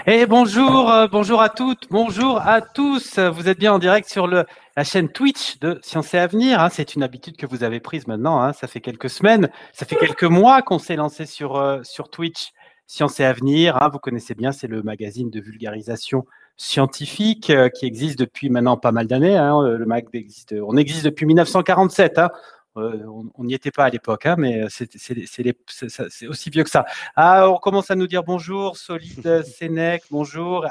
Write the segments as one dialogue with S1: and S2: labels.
S1: Et bonjour à toutes, bonjour à tous. Vous êtes bien en direct sur la chaîne Twitch de Sciences et Avenir. Hein. C'est une habitude que vous avez prise maintenant. Hein. Ça fait quelques semaines, ça fait quelques mois qu'on s'est lancé sur Twitch Sciences et Avenir. Hein. Vous connaissez bien, c'est le magazine de vulgarisation scientifique qui existe depuis maintenant pas mal d'années. Hein. Le mag existe, on existe depuis 1947. Hein. On n'y était pas à l'époque, hein, mais c'est aussi vieux que ça. Ah, on commence à nous dire bonjour, Solide Sénèque, bonjour,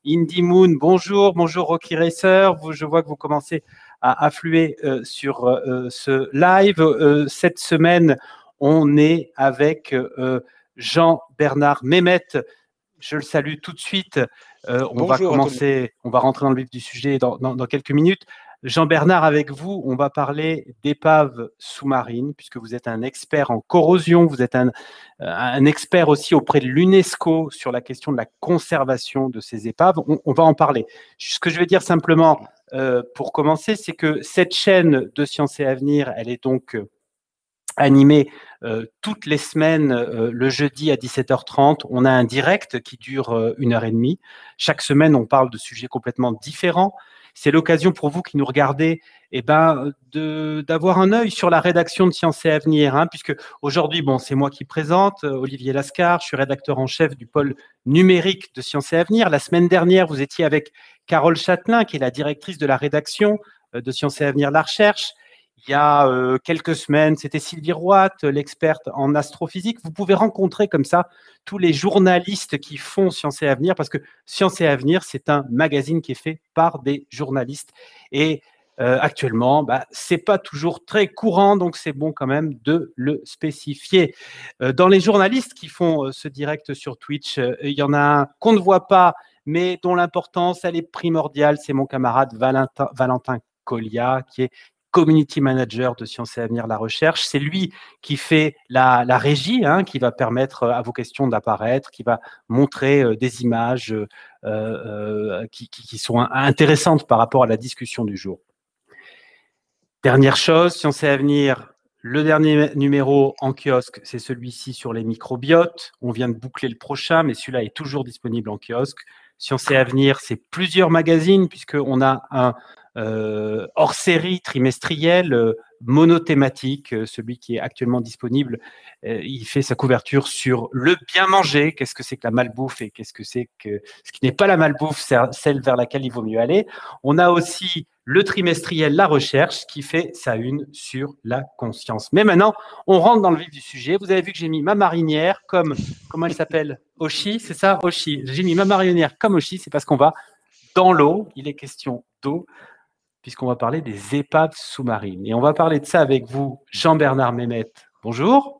S1: Indy Moon, bonjour Rocky Racer. Je vois que vous commencez à affluer sur ce live. Cette semaine, on est avec Jean-Bernard Mehmet. Je le salue tout de suite. On va
S2: Bonjour à tout le monde.
S1: commencer, on va rentrer dans le vif du sujet dans quelques minutes. Jean-Bernard, avec vous, on va parler d'épaves sous-marines, puisque vous êtes un expert en corrosion, vous êtes un expert aussi auprès de l'UNESCO sur la question de la conservation de ces épaves. On va en parler. Ce que je vais dire simplement pour commencer, c'est que cette chaîne de Sciences et Avenir, elle est donc animée toutes les semaines, le jeudi à 17h30. On a un direct qui dure 1h30. Chaque semaine, on parle de sujets complètement différents. C'est l'occasion pour vous qui nous regardez d'avoir un œil sur la rédaction de Sciences et Avenir, hein, puisque aujourd'hui, bon, c'est moi qui présente, Olivier Lascar, je suis rédacteur en chef du pôle numérique de Sciences et Avenir. La semaine dernière, vous étiez avec Carole Châtelain, qui est la directrice de la rédaction de Sciences et Avenir La Recherche. Il y a quelques semaines, c'était Sylvie Roat, l'experte en astrophysique. Vous pouvez rencontrer comme ça tous les journalistes qui font Sciences et Avenir, parce que Sciences et Avenir, c'est un magazine qui est fait par des journalistes. Et actuellement, c'est pas toujours très courant, donc c'est bon quand même de le spécifier. Dans les journalistes qui font ce direct sur Twitch, il y en a un qu'on ne voit pas, mais dont l'importance, elle est primordiale. C'est mon camarade Valentin Collia, qui est community manager de Sciences et Avenir La Recherche. C'est lui qui fait la régie, hein, qui va permettre à vos questions d'apparaître, qui va montrer des images qui sont intéressantes par rapport à la discussion du jour. Dernière chose, Sciences et Avenir, le dernier numéro en kiosque, c'est celui-ci sur les microbiotes. On vient de boucler le prochain, mais celui-là est toujours disponible en kiosque. Sciences et Avenir, c'est plusieurs magazines, puisqu'on a un hors-série trimestriel monothématique, celui qui est actuellement disponible. Il fait sa couverture sur le bien manger, qu'est-ce que c'est que la malbouffe et qu'est-ce que c'est que ce qui n'est pas la malbouffe, c'est celle vers laquelle il vaut mieux aller. On a aussi le trimestriel La Recherche qui fait sa une sur la conscience. Mais maintenant, on rentre dans le vif du sujet. Vous avez vu que j'ai mis ma marinière comme, comment elle s'appelle? Oshi, c'est ça? Oshi. J'ai mis ma marinière comme Oshi, c'est parce qu'on va dans l'eau. Il est question d'eau, puisqu'on va parler des épaves sous-marines. Et on va parler de ça avec vous, Jean-Bernard Mehmet. Bonjour.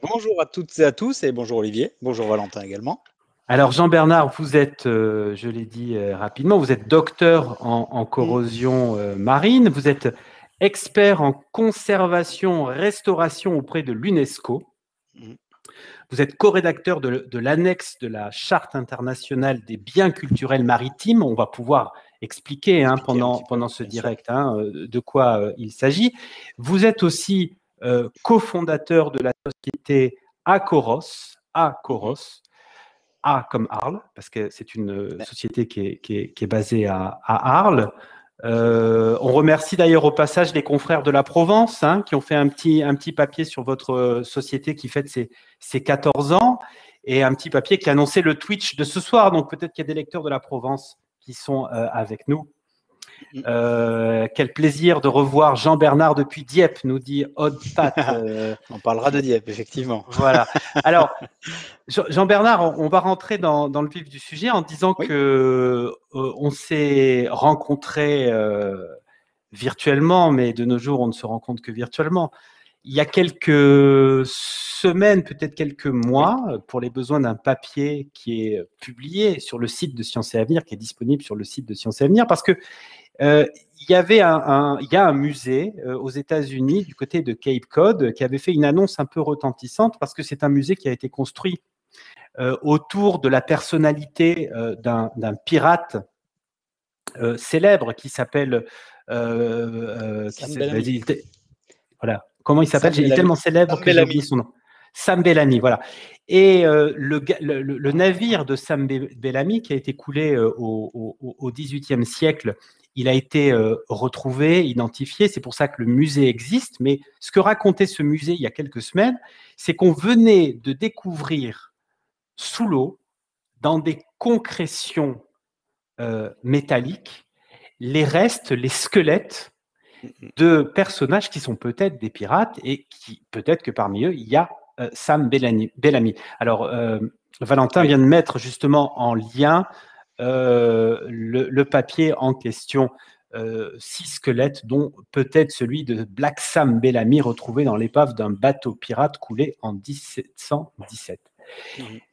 S2: Bonjour à toutes et à tous, et bonjour Olivier, bonjour Valentin également.
S1: Alors Jean-Bernard, vous êtes, je l'ai dit rapidement, vous êtes docteur en corrosion marine, vous êtes expert en conservation, restauration auprès de l'UNESCO. Vous êtes co-rédacteur de l'annexe de la Charte internationale des biens culturels maritimes. On va pouvoir expliquer pendant ce direct de quoi il s'agit. Vous êtes aussi cofondateur de la société Acoros, A comme Arles, parce que c'est une société qui est basée à Arles. On remercie d'ailleurs au passage les confrères de la Provence qui ont fait un petit papier sur votre société qui fête ses 14 ans et un petit papier qui annonçait le Twitch de ce soir. Donc peut-être qu'il y a des lecteurs de la Provence qui sont avec nous. Quel plaisir de revoir Jean-Bernard depuis Dieppe, nous dit Odd Pat.
S2: On parlera de Dieppe, effectivement.
S1: Voilà. Alors, Jean-Bernard, on va rentrer dans le vif du sujet en disant que on s'est rencontrés virtuellement, mais de nos jours, on ne se rencontre que virtuellement. Il y a quelques semaines, peut-être quelques mois, pour les besoins d'un papier qui est publié sur le site de Sciences et Avenir, qui est disponible sur le site de Sciences et Avenir, parce que il y a un musée aux États-Unis du côté de Cape Cod qui avait fait une annonce un peu retentissante parce que c'est un musée qui a été construit autour de la personnalité d'un pirate célèbre qui s'appelle voilà. Comment il s'appelle? Il est tellement célèbre que j'ai oublié son nom. Sam Bellamy, voilà. Et le navire de Sam Bellamy, qui a été coulé au XVIIIe siècle, il a été retrouvé, identifié. C'est pour ça que le musée existe. Mais ce que racontait ce musée il y a quelques semaines, c'est qu'on venait de découvrir sous l'eau, dans des concrétions métalliques, les restes, les squelettes de personnages qui sont peut-être des pirates et qui peut-être que parmi eux, il y a Sam Bellamy. Alors, Valentin vient de mettre justement en lien le papier en question, 6 squelettes, dont peut-être celui de Black Sam Bellamy, retrouvé dans l'épave d'un bateau pirate coulé en 1717.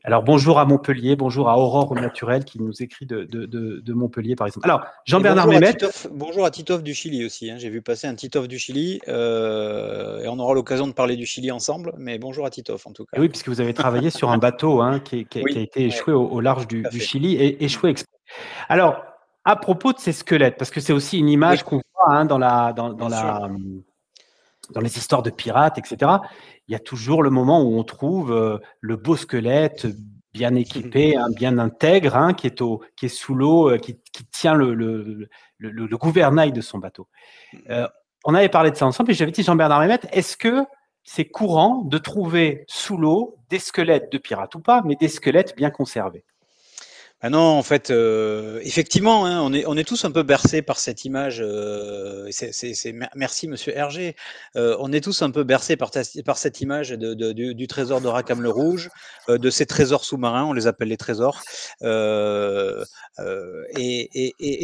S1: Alors, bonjour à Montpellier, bonjour à Aurore au Naturel qui nous écrit de Montpellier, par exemple. Alors, Jean-Bernard Mémet.
S2: Bonjour à Titoff du Chili aussi. J'ai vu passer un Titoff du Chili et on aura l'occasion de parler du Chili ensemble. Mais bonjour à Titoff en tout cas.
S1: Et oui, puisque vous avez travaillé sur un bateau qui a été échoué au large du Chili et échoué exprès. Alors, à propos de ces squelettes, parce que c'est aussi une image qu'on voit dans les histoires de pirates, etc. Il y a toujours le moment où on trouve le beau squelette bien équipé, bien intègre, qui est sous l'eau, qui tient le gouvernail de son bateau. On avait parlé de ça ensemble et j'avais dit, Jean-Bernard Mémet, est-ce que c'est courant de trouver sous l'eau des squelettes de pirates ou pas, mais des squelettes bien conservés?
S2: Ah non, en fait, effectivement, on est tous un peu bercés par cette image. Merci, Monsieur Hergé. On est tous un peu bercés par cette image du trésor de Rackham le Rouge, de ces trésors sous-marins, on les appelle les trésors, et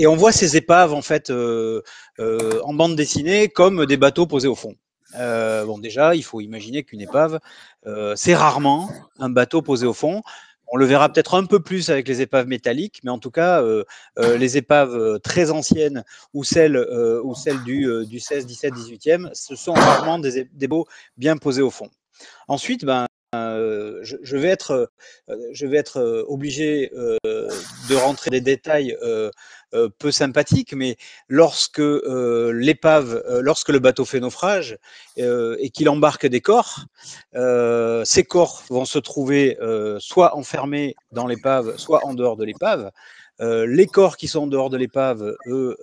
S2: on voit ces épaves en fait en bande dessinée comme des bateaux posés au fond. Bon, déjà, il faut imaginer qu'une épave, c'est rarement un bateau posé au fond. On le verra peut-être un peu plus avec les épaves métalliques, mais en tout cas, les épaves très anciennes ou celles du 16, 17, 18e, ce sont rarement des bateaux bien posés au fond. Ensuite, je vais être obligé de rentrer des détails peu sympathiques, mais lorsque lorsque le bateau fait naufrage et qu'il embarque des corps, ces corps vont se trouver soit enfermés dans l'épave, soit en dehors de l'épave. Les corps qui sont en dehors de l'épave, eux,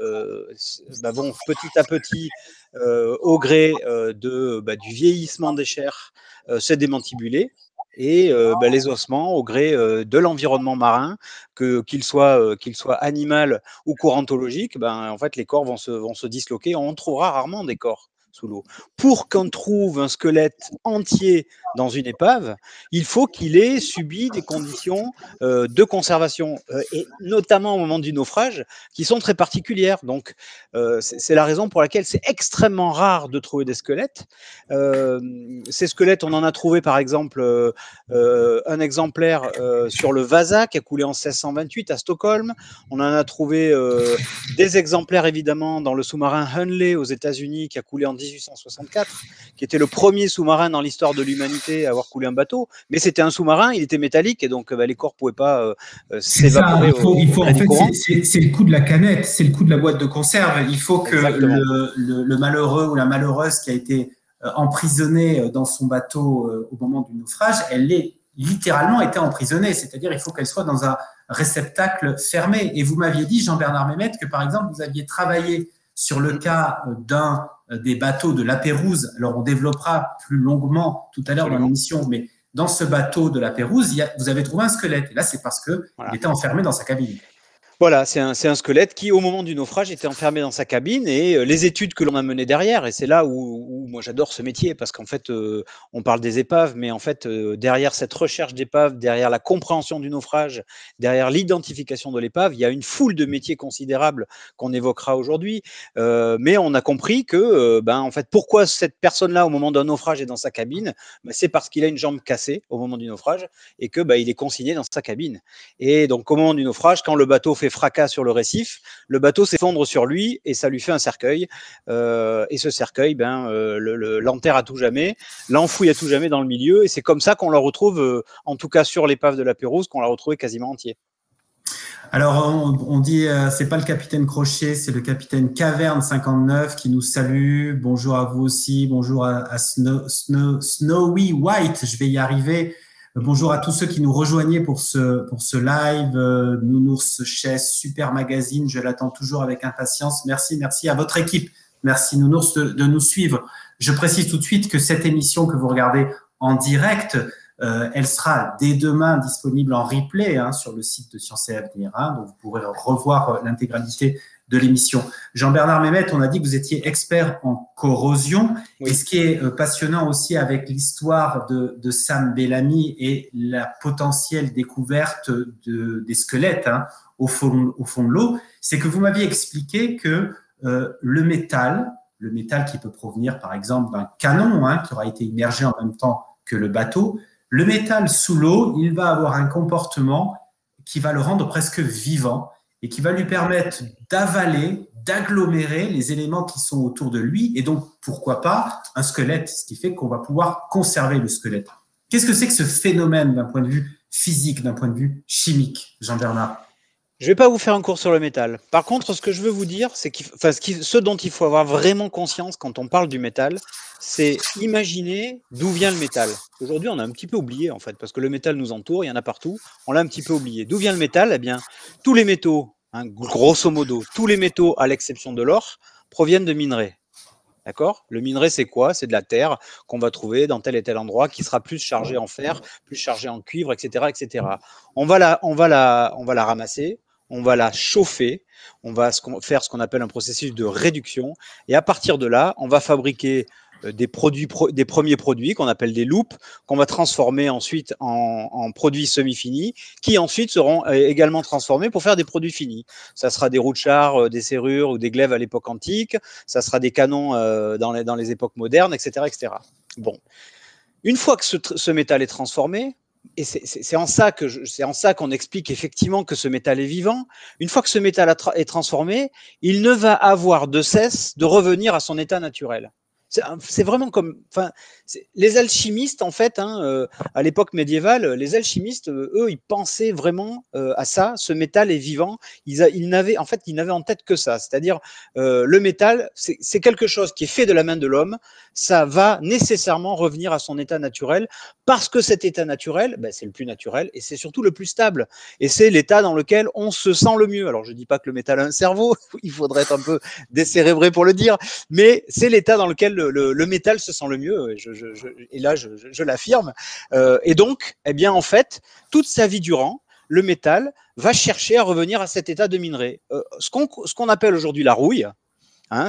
S2: vont petit à petit, au gré du vieillissement des chairs, se démantibuler. Et les ossements, au gré de l'environnement marin, qu'il soit animal ou courantologique, en fait, les corps vont se disloquer. On trouvera rarement des corps sous l'eau. Pour qu'on trouve un squelette entier dans une épave, il faut qu'il ait subi des conditions de conservation, et notamment au moment du naufrage, qui sont très particulières. Donc, c'est la raison pour laquelle c'est extrêmement rare de trouver des squelettes. Ces squelettes, on en a trouvé par exemple un exemplaire sur le Vasa qui a coulé en 1628 à Stockholm. On en a trouvé des exemplaires évidemment dans le sous-marin Hunley aux États-Unis qui a coulé en 1864, qui était le premier sous-marin dans l'histoire de l'humanité à avoir coulé un bateau. Mais c'était un sous-marin, il était métallique et donc les corps ne pouvaient pas s'évaporer.
S3: En fait, c'est le coup de la canette, c'est le coup de la boîte de conserve. Il faut que le malheureux ou la malheureuse qui a été emprisonnée dans son bateau au moment du naufrage, elle l'ait littéralement été emprisonnée, c'est-à-dire il faut qu'elle soit dans un réceptacle fermé. Et vous m'aviez dit, Jean-Bernard Mémet, que par exemple, vous aviez travaillé sur le cas d'un des bateaux de la Pérouse. Alors, on développera plus longuement tout à l'heure dans l'émission, mais dans ce bateau de la Pérouse, vous avez trouvé un squelette. Et là, c'est parce qu'il était enfermé dans sa cabine.
S2: Voilà, c'est un squelette qui, au moment du naufrage, était enfermé dans sa cabine et les études que l'on a menées derrière, et c'est là où moi j'adore ce métier parce qu'en fait, on parle des épaves, mais en fait, derrière cette recherche d'épave, derrière la compréhension du naufrage, derrière l'identification de l'épave, il y a une foule de métiers considérables qu'on évoquera aujourd'hui, mais on a compris que, en fait, pourquoi cette personne-là, au moment d'un naufrage, est dans sa cabine, c'est parce qu'il a une jambe cassée au moment du naufrage et que il est consigné dans sa cabine. Et donc, au moment du naufrage, quand le bateau fait fracas sur le récif, le bateau s'effondre sur lui et ça lui fait un cercueil. Et ce cercueil, l'enterre à tout jamais, l'enfouit à tout jamais dans le milieu. Et c'est comme ça qu'on le retrouve, en tout cas sur l'épave de la Pérouse, qu'on l'a retrouvé quasiment entier.
S3: Alors, on dit, c'est pas le capitaine Crochet, c'est le capitaine Caverne 59 qui nous salue. Bonjour à vous aussi. Bonjour à Snowy White. Je vais y arriver. Bonjour à tous ceux qui nous rejoignaient pour ce live. Nounours Chess, super magazine. Je l'attends toujours avec impatience. Merci à votre équipe. Merci Nounours de nous suivre. Je précise tout de suite que cette émission que vous regardez en direct, elle sera dès demain disponible en replay sur le site de Science et Avenir, donc vous pourrez revoir l'intégralité de l'émission. Jean-Bernard Mehmet, on a dit que vous étiez expert en corrosion. Oui. Et ce qui est passionnant aussi avec l'histoire de Sam Bellamy et la potentielle découverte des squelettes au fond de l'eau, c'est que vous m'aviez expliqué que le métal qui peut provenir par exemple d'un canon qui aura été immergé en même temps que le bateau, le métal sous l'eau, il va avoir un comportement qui va le rendre presque vivant et qui va lui permettre d'avaler, d'agglomérer les éléments qui sont autour de lui et donc, pourquoi pas, un squelette, ce qui fait qu'on va pouvoir conserver le squelette. Qu'est-ce que c'est que ce phénomène d'un point de vue physique, d'un point de vue chimique, Jean-Bernard ?
S2: Je ne vais pas vous faire un cours sur le métal. Par contre, ce que je veux vous dire, c'est ce dont il faut avoir vraiment conscience quand on parle du métal, c'est imaginer d'où vient le métal. Aujourd'hui, on a un petit peu oublié, en fait, parce que le métal nous entoure, il y en a partout, on l'a un petit peu oublié. D'où vient le métal ? Eh bien, tous les métaux, grosso modo, tous les métaux, à l'exception de l'or, proviennent de minerais. D'accord ? Le minerai, c'est quoi ? C'est de la terre qu'on va trouver dans tel et tel endroit qui sera plus chargé en fer, plus chargé en cuivre, etc., etc. On va la ramasser, on va la chauffer, on va faire ce qu'on appelle un processus de réduction, et à partir de là, on va fabriquer des premiers produits qu'on appelle des loupes, qu'on va transformer ensuite en produits semi-finis, qui ensuite seront également transformés pour faire des produits finis. Ça sera des roues de char, des serrures ou des glaives à l'époque antique, ça sera des canons dans les époques modernes, etc., etc. Bon. Une fois que ce métal est transformé, et c'est en ça qu'on explique effectivement que ce métal est vivant, une fois que ce métal est transformé, il ne va avoir de cesse de revenir à son état naturel. C'est vraiment comme, les alchimistes en fait, à l'époque médiévale, les alchimistes, eux, ils pensaient vraiment à ça. Ce métal est vivant. Ils n'avaient en tête que ça, c'est-à-dire le métal, c'est quelque chose qui est fait de la main de l'homme. Ça va nécessairement revenir à son état naturel parce que cet état naturel, c'est le plus naturel et c'est surtout le plus stable. Et c'est l'état dans lequel on se sent le mieux. Alors je dis pas que le métal a un cerveau, il faudrait être un peu décérébré pour le dire, mais c'est l'état dans lequel le métal se sent le mieux, et là je l'affirme. Et donc, eh bien en fait, toute sa vie durant, le métal va chercher à revenir à cet état de minerai. Ce qu'on appelle aujourd'hui la rouille,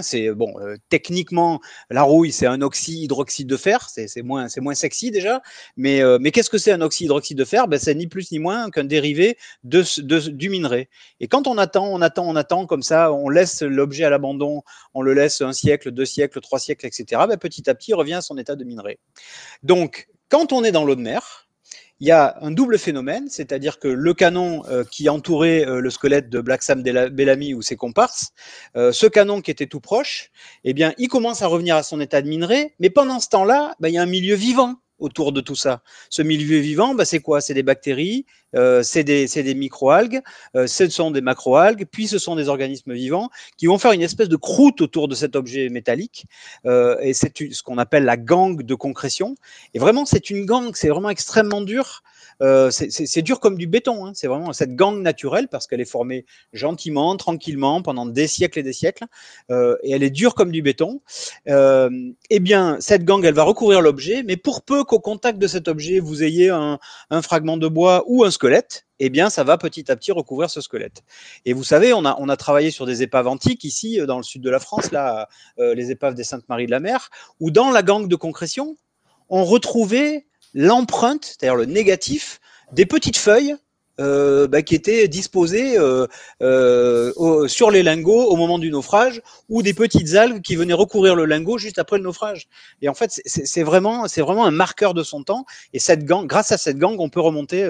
S2: c'est bon, techniquement, la rouille, c'est un hydroxyde de fer, c'est moins sexy déjà, mais qu'est-ce que c'est un hydroxyde de fer ? C'est ni plus ni moins qu'un dérivé du minerai. Et quand on attend comme ça, on laisse l'objet à l'abandon, on le laisse 1 siècle, 2 siècles, 3 siècles, etc., petit à petit, il revient à son état de minerai. Donc, quand on est dans l'eau de mer, il y a un double phénomène, c'est-à-dire que le canon qui entourait le squelette de Black Sam Bellamy ou ses comparses, ce canon qui était tout proche, eh bien, il commence à revenir à son état de minerai, mais pendant ce temps-là, il y a un milieu vivant autour de tout ça. Ce milieu vivant, c'est quoi ? C'est des bactéries, c'est des microalgues, ce sont des macroalgues, puis ce sont des organismes vivants qui vont faire une espèce de croûte autour de cet objet métallique, et c'est ce qu'on appelle la gangue de concrétion. Et vraiment, c'est une gangue, c'est vraiment extrêmement dur. C'est dur comme du béton, c'est vraiment cette gangue naturelle parce qu'elle est formée gentiment, tranquillement, pendant des siècles et des siècles, et elle est dure comme du béton. Eh bien, cette gangue, elle va recouvrir l'objet, mais pour peu qu'au contact de cet objet, vous ayez un fragment de bois ou un squelette, eh bien, ça va petit à petit recouvrir ce squelette. Et vous savez, on a travaillé sur des épaves antiques ici, dans le sud de la France, là, les épaves des Saintes-Maries de la Mer, où dans la gangue de concrétion, on retrouvait l'empreinte, c'est-à-dire le négatif, des petites feuilles qui étaient disposées sur les lingots au moment du naufrage, ou des petites algues qui venaient recouvrir le lingot juste après le naufrage. Et en fait, c'est vraiment un marqueur de son temps. Et cette gangue, grâce à cette gangue, on peut remonter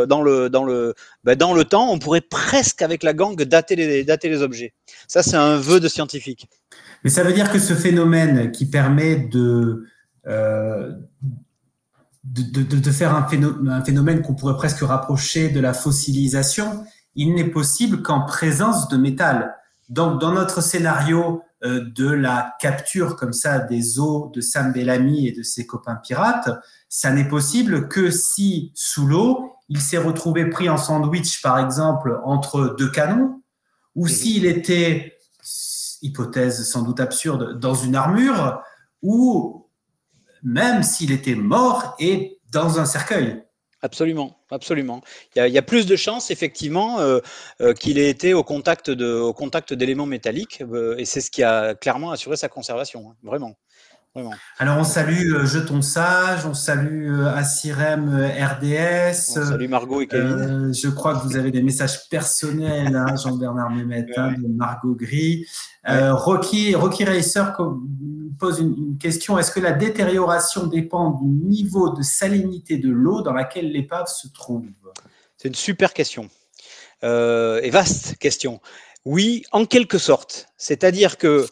S2: dans le temps. On pourrait presque avec la gangue dater les objets. Ça, c'est un vœu de scientifique.
S3: Mais ça veut dire que ce phénomène qui permet de faire un phénomène qu'on pourrait presque rapprocher de la fossilisation, il n'est possible qu'en présence de métal. Donc, dans notre scénario de la capture comme ça des os de Sam Bellamy et de ses copains pirates, ça n'est possible que si, sous l'eau, il s'est retrouvé pris en sandwich, par exemple, entre deux canons, ou s'il était, hypothèse sans doute absurde, dans une armure, ou même s'il était mort et dans un cercueil.
S2: Absolument, absolument. Il y a plus de chances effectivement qu'il ait été au contact d'éléments métalliques et c'est ce qui a clairement assuré sa conservation, hein, vraiment. Vraiment.
S3: Alors on salue Jeton Sage, on salue Assirem RDS.
S2: On salue Margot et Kevin.
S3: Je crois que vous avez des messages personnels, hein, Jean-Bernard Mehmet, hein, de Margot Gris. Rocky Racer pose une question. Est-ce que la détérioration dépend du niveau de salinité de l'eau dans laquelle l'épave se trouve?
S2: C'est une super question. Et vaste question. Oui, en quelque sorte. C'est-à-dire que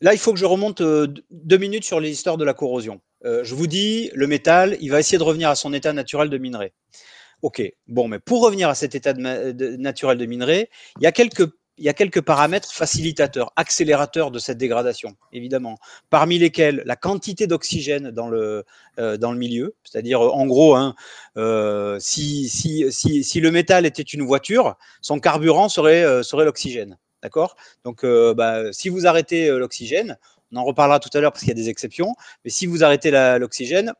S2: là, il faut que je remonte 2 minutes sur l'histoire de la corrosion. Je vous dis, le métal, il va essayer de revenir à son état naturel de minerai. Ok, bon, mais pour revenir à cet état naturel de minerai, il y a quelques paramètres facilitateurs, accélérateurs de cette dégradation, évidemment, parmi lesquels la quantité d'oxygène dans le milieu, c'est-à-dire en gros, hein, si le métal était une voiture, son carburant serait l'oxygène. D'accord? Donc, si vous arrêtez l'oxygène, on en reparlera tout à l'heure parce qu'il y a des exceptions, mais si vous arrêtez l'oxygène,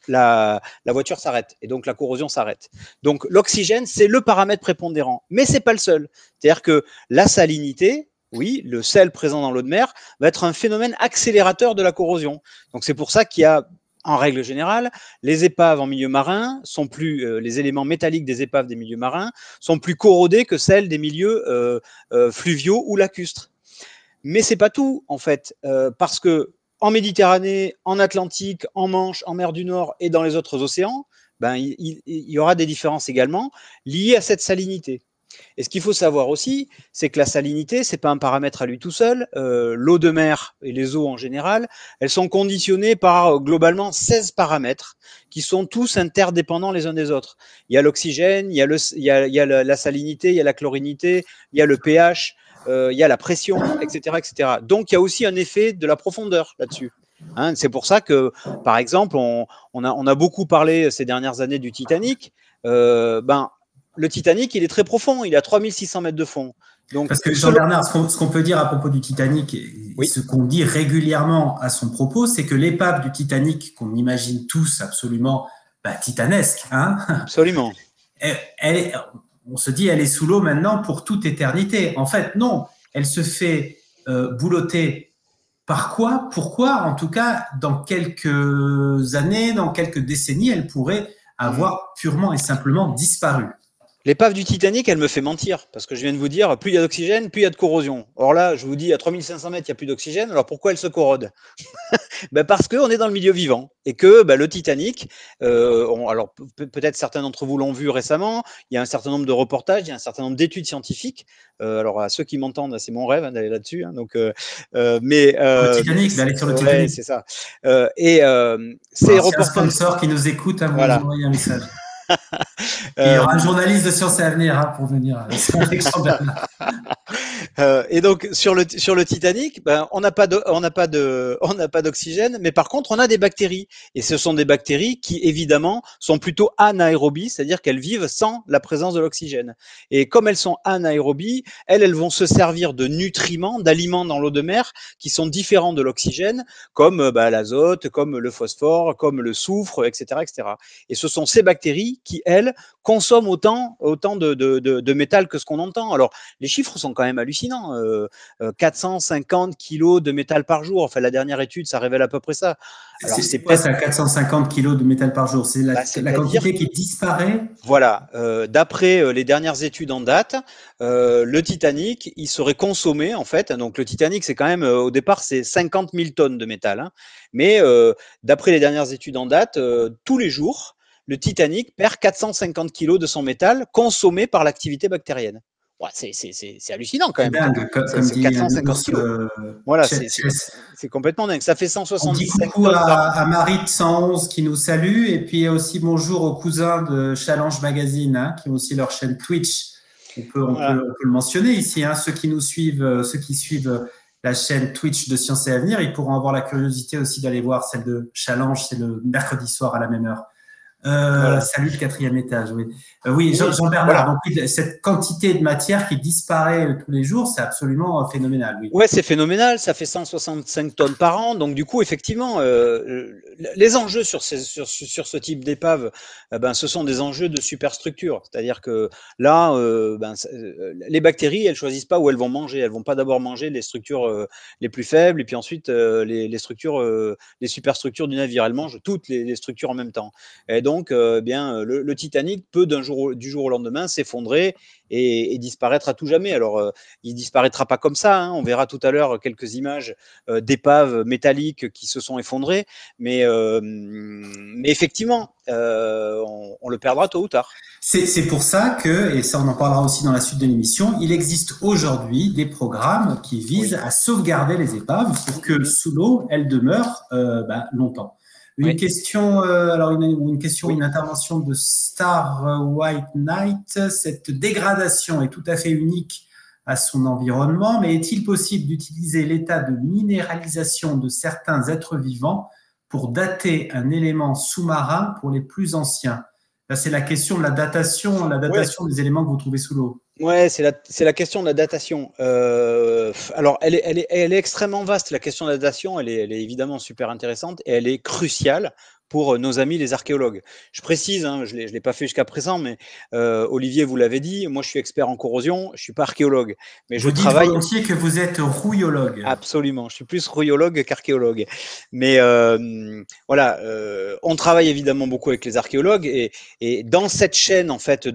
S2: la voiture s'arrête et donc la corrosion s'arrête. Donc, l'oxygène, c'est le paramètre prépondérant, mais c'est pas le seul. C'est-à-dire que la salinité, oui, le sel présent dans l'eau de mer, va être un phénomène accélérateur de la corrosion. Donc, c'est pour ça qu'il y a, en règle générale, les épaves en milieu marin sont plus, les éléments métalliques des épaves des milieux marins sont plus corrodés que celles des milieux fluviaux ou lacustres. Mais c'est pas tout, en fait, parce que en Méditerranée, en Atlantique, en Manche, en mer du Nord et dans les autres océans, il y aura des différences également liées à cette salinité. Et ce qu'il faut savoir aussi, c'est que la salinité, c'est pas un paramètre à lui tout seul. L'eau de mer et les eaux en général, elles sont conditionnées par globalement 16 paramètres qui sont tous interdépendants les uns des autres. Il y a l'oxygène, il y a la salinité, il y a la chlorinité, il y a le pH, il y a la pression, etc., etc. Donc il y a aussi un effet de la profondeur là-dessus. Hein, c'est pour ça que, par exemple, on a beaucoup parlé ces dernières années du Titanic. Le Titanic, il est très profond, il est à 3600 mètres de fond. Donc,
S3: parce que Jean-Bernard, ce qu'on peut dire à propos du Titanic, et ce qu'on dit régulièrement à son propos, c'est que l'épave du Titanic, qu'on imagine tous absolument titanesque, hein,
S2: absolument.
S3: On se dit, elle est sous l'eau maintenant pour toute éternité. En fait, non, elle se fait boulotter. Par quoi? Pourquoi? En tout cas, dans quelques années, dans quelques décennies, elle pourrait avoir purement et simplement disparu.
S2: L'épave du Titanic, elle me fait mentir, parce que je viens de vous dire, plus il y a d'oxygène, plus il y a de corrosion. Or là, je vous dis, à 3500 mètres, il n'y a plus d'oxygène, alors pourquoi elle se corrode? Parce qu'on est dans le milieu vivant, et que le Titanic, alors peut-être certains d'entre vous l'ont vu récemment, il y a un certain nombre de reportages, il y a un certain nombre d'études scientifiques, alors à ceux qui m'entendent, c'est mon rêve d'aller là-dessus, hein, donc,
S3: le Titanic, d'aller sur le Titanic.
S2: C'est ça. C'est
S3: un sponsor qui nous écoute, hein, vous nous envoyez un message. Il y aura un journaliste de Sciences et Avenir pour venir avec Jean-Bernard.
S2: Et donc sur le Titanic, on n'a pas d'oxygène, mais par contre on a des bactéries. Et ce sont des bactéries qui évidemment sont plutôt anaérobies, c'est-à-dire qu'elles vivent sans la présence de l'oxygène. Et comme elles sont anaérobies, elles vont se servir de nutriments, d'aliments dans l'eau de mer qui sont différents de l'oxygène, comme l'azote, comme le phosphore, comme le soufre, etc., etc. Et ce sont ces bactéries qui, elles, consomment autant de métal que ce qu'on entend. Alors, les chiffres sont quand même hallucinants. 450 kilos de métal par jour. Enfin, la dernière étude, ça révèle à peu près ça.
S3: C'est quoi ça, 450 kilos de métal par jour? C'est la quantité qui disparaît?
S2: Voilà. D'après les dernières études en date, le Titanic, il serait consommé, en fait. Donc, le Titanic, c'est quand même, au départ, c'est 50 000 tonnes de métal. Hein. Mais d'après les dernières études en date, tous les jours, le Titanic perd 450 kilos de son métal consommé par l'activité bactérienne. Ouais, c'est hallucinant quand
S3: C'est
S2: même.
S3: dingue, comme
S2: C'est
S3: dit
S2: 450
S3: Anous,
S2: kilos. Voilà,
S3: Chess.
S2: c'est complètement dingue. Ça fait
S3: On dit
S2: 165
S3: coucou
S2: tonnes par an.
S3: à Marie de 111 qui nous salue, et puis aussi bonjour aux cousins de Challenge Magazine, hein, qui ont aussi leur chaîne Twitch.
S2: Voilà.
S3: On peut le mentionner ici, hein, ceux qui suivent la chaîne Twitch de Science et Avenir, ils pourront avoir la curiosité aussi d'aller voir celle de Challenge, c'est le mercredi soir à la même heure.
S2: Voilà.
S3: Salut le 4e étage, oui. Oui, Jean-Bernard,
S2: voilà.
S3: donc oui, cette quantité de matière qui disparaît tous les jours, c'est absolument phénoménal, oui.
S2: Ouais, c'est phénoménal, ça fait 165 tonnes par an, donc du coup, effectivement, les enjeux sur ce type d'épave, ben, ce sont des enjeux de superstructure, c'est-à-dire que là, les bactéries, elles choisissent pas où elles vont pas d'abord manger les structures les plus faibles, et puis ensuite les structures, les superstructures du navire, elles mangent toutes les structures en même temps, et donc, le Titanic peut du jour au lendemain s'effondrer et disparaître à tout jamais. Alors, il disparaîtra pas comme ça, hein. On verra tout à l'heure quelques images d'épaves métalliques qui se sont effondrées, mais effectivement, on le perdra tôt ou tard.
S3: C'est pour ça que, et ça on en parlera aussi dans la suite de l'émission, il existe aujourd'hui des programmes qui visent à sauvegarder les épaves pour que sous l'eau, elles demeurent longtemps. Une question, une intervention de Star White Knight. Cette dégradation est tout à fait unique à son environnement, mais est-il possible d'utiliser l'état de minéralisation de certains êtres vivants pour dater un élément sous-marin pour les plus anciens? Là, c'est la question de la datation des éléments que vous trouvez sous l'eau.
S2: Ouais, c'est la question de la datation. Alors, elle est extrêmement vaste. La question de la datation, elle est évidemment super intéressante et elle est cruciale pour nos amis les archéologues. Je précise, hein, je l'ai pas fait jusqu'à présent, mais Olivier vous l'avez dit, moi je suis expert en corrosion, je suis pas archéologue, mais je
S3: Vous dites
S2: travaille.
S3: volontiers que vous êtes rouillologue.
S2: Absolument, je suis plus rouillologue qu'archéologue. Mais voilà, on travaille évidemment beaucoup avec les archéologues et dans cette chaîne en fait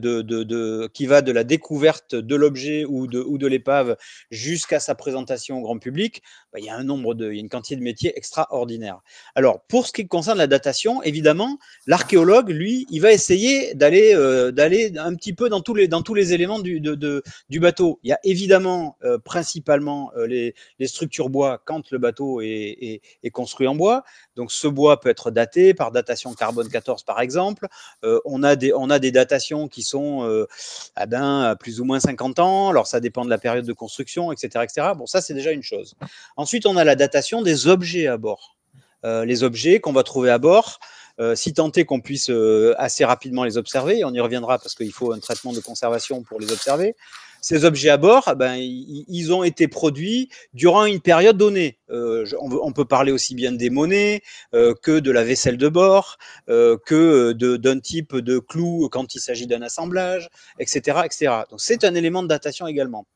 S2: qui va de la découverte de l'objet ou de l'épave jusqu'à sa présentation au grand public, il y a une quantité de métiers extraordinaire. Alors pour ce qui concerne la datation, évidemment, l'archéologue lui, il va essayer d'aller un petit peu dans tous les éléments du bateau. Il y a évidemment principalement les structures bois quand le bateau est construit en bois. Donc ce bois peut être daté par datation carbone 14 par exemple. On a des datations qui sont à plus ou moins 50 ans. Alors ça dépend de la période de construction, etc., etc. Bon, ça c'est déjà une chose. Ensuite, on a la datation des objets à bord. Les objets qu'on va trouver à bord, si tant est qu'on puisse assez rapidement les observer, on y reviendra parce qu'il faut un traitement de conservation pour les observer. Ces objets à bord, ils ont été produits durant une période donnée. On peut parler aussi bien des monnaies que de la vaisselle de bord, que d'un type de clou quand il s'agit d'un assemblage, etc., etc. Donc c'est un élément de datation également.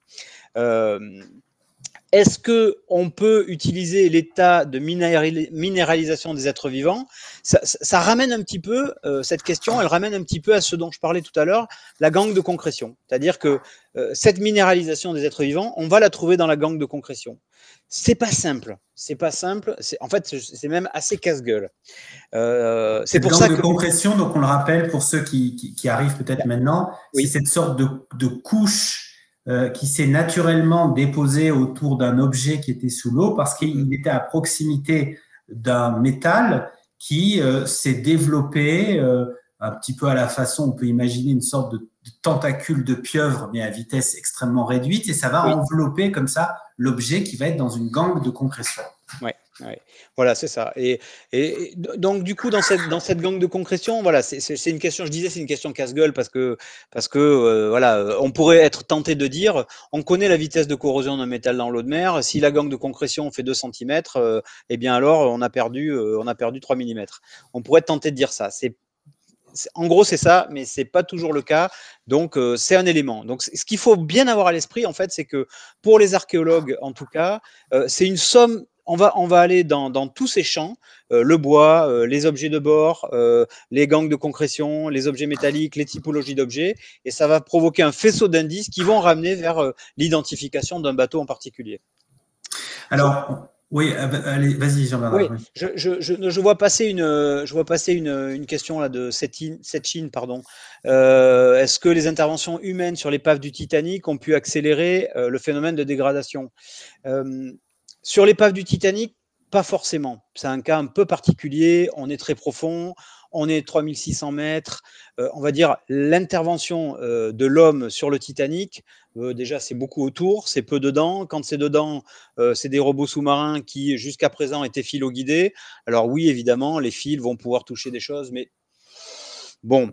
S2: Est-ce qu'on peut utiliser l'état de minéralisation des êtres vivants? Ça ramène un petit peu, cette question, elle ramène un petit peu à ce dont je parlais tout à l'heure, la gangue de concrétion. C'est-à-dire que cette minéralisation des êtres vivants, on va la trouver dans la gangue de concrétion. C'est pas simple. En fait, c'est même assez casse-gueule.
S3: C'est pour ça que de compression, donc on le rappelle pour ceux qui arrivent peut-être maintenant, c'est cette sorte de couche qui s'est naturellement déposé autour d'un objet qui était sous l'eau parce qu'il était à proximité d'un métal qui s'est développé un petit peu à la façon, on peut imaginer une sorte de tentacule de pieuvre, mais à vitesse extrêmement réduite, et ça va envelopper comme ça l'objet qui va être dans une gangue de compression.
S2: Ouais. Voilà, c'est ça. Et donc du coup, dans cette gangue de concrétion, voilà, c'est une question. Je disais, c'est une question casse-gueule parce que voilà, on pourrait être tenté de dire, on connaît la vitesse de corrosion d'un métal dans l'eau de mer. Si la gangue de concression fait 2 cm, eh bien alors on a perdu 3 mm. On pourrait être tenté de dire ça. En gros, c'est ça, mais c'est pas toujours le cas. Donc, c'est un élément. Donc, ce qu'il faut bien avoir à l'esprit, en fait, c'est que pour les archéologues, en tout cas, c'est une somme. On va aller dans tous ces champs, le bois, les objets de bord, les gangues de concrétion, les objets métalliques, les typologies d'objets, et ça va provoquer un faisceau d'indices qui vont ramener vers l'identification d'un bateau en particulier.
S3: Alors, Oui, allez, vas-y, Jean-Bernard.
S2: Oui,
S3: Oui.
S2: je vois passer une question là de Setchin, pardon. Est-ce que les interventions humaines sur l'épave du Titanic ont pu accélérer le phénomène de dégradation? Sur l'épave du Titanic, pas forcément. C'est un cas un peu particulier. On est très profond. On est 3600 mètres. On va dire l'intervention de l'homme sur le Titanic, déjà, c'est beaucoup autour, c'est peu dedans. Quand c'est dedans, c'est des robots sous-marins qui, jusqu'à présent, étaient filoguidés. Alors oui, évidemment, les fils vont pouvoir toucher des choses, mais bon,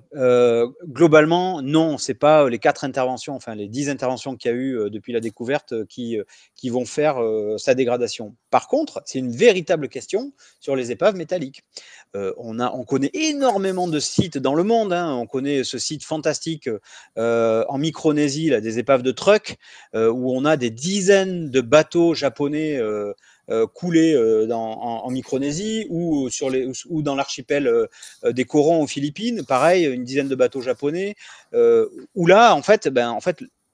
S2: globalement, non, c'est pas les 4 interventions, enfin les 10 interventions qu'il y a eu depuis la découverte qui vont faire sa dégradation. Par contre, c'est une véritable question sur les épaves métalliques. On connaît énormément de sites dans le monde, hein. On connaît ce site fantastique en Micronésie, là, des épaves de trucks, où on a des dizaines de bateaux japonais coulés en Micronésie ou dans l'archipel des corons aux Philippines, pareil, une dizaine de bateaux japonais, où là, en fait,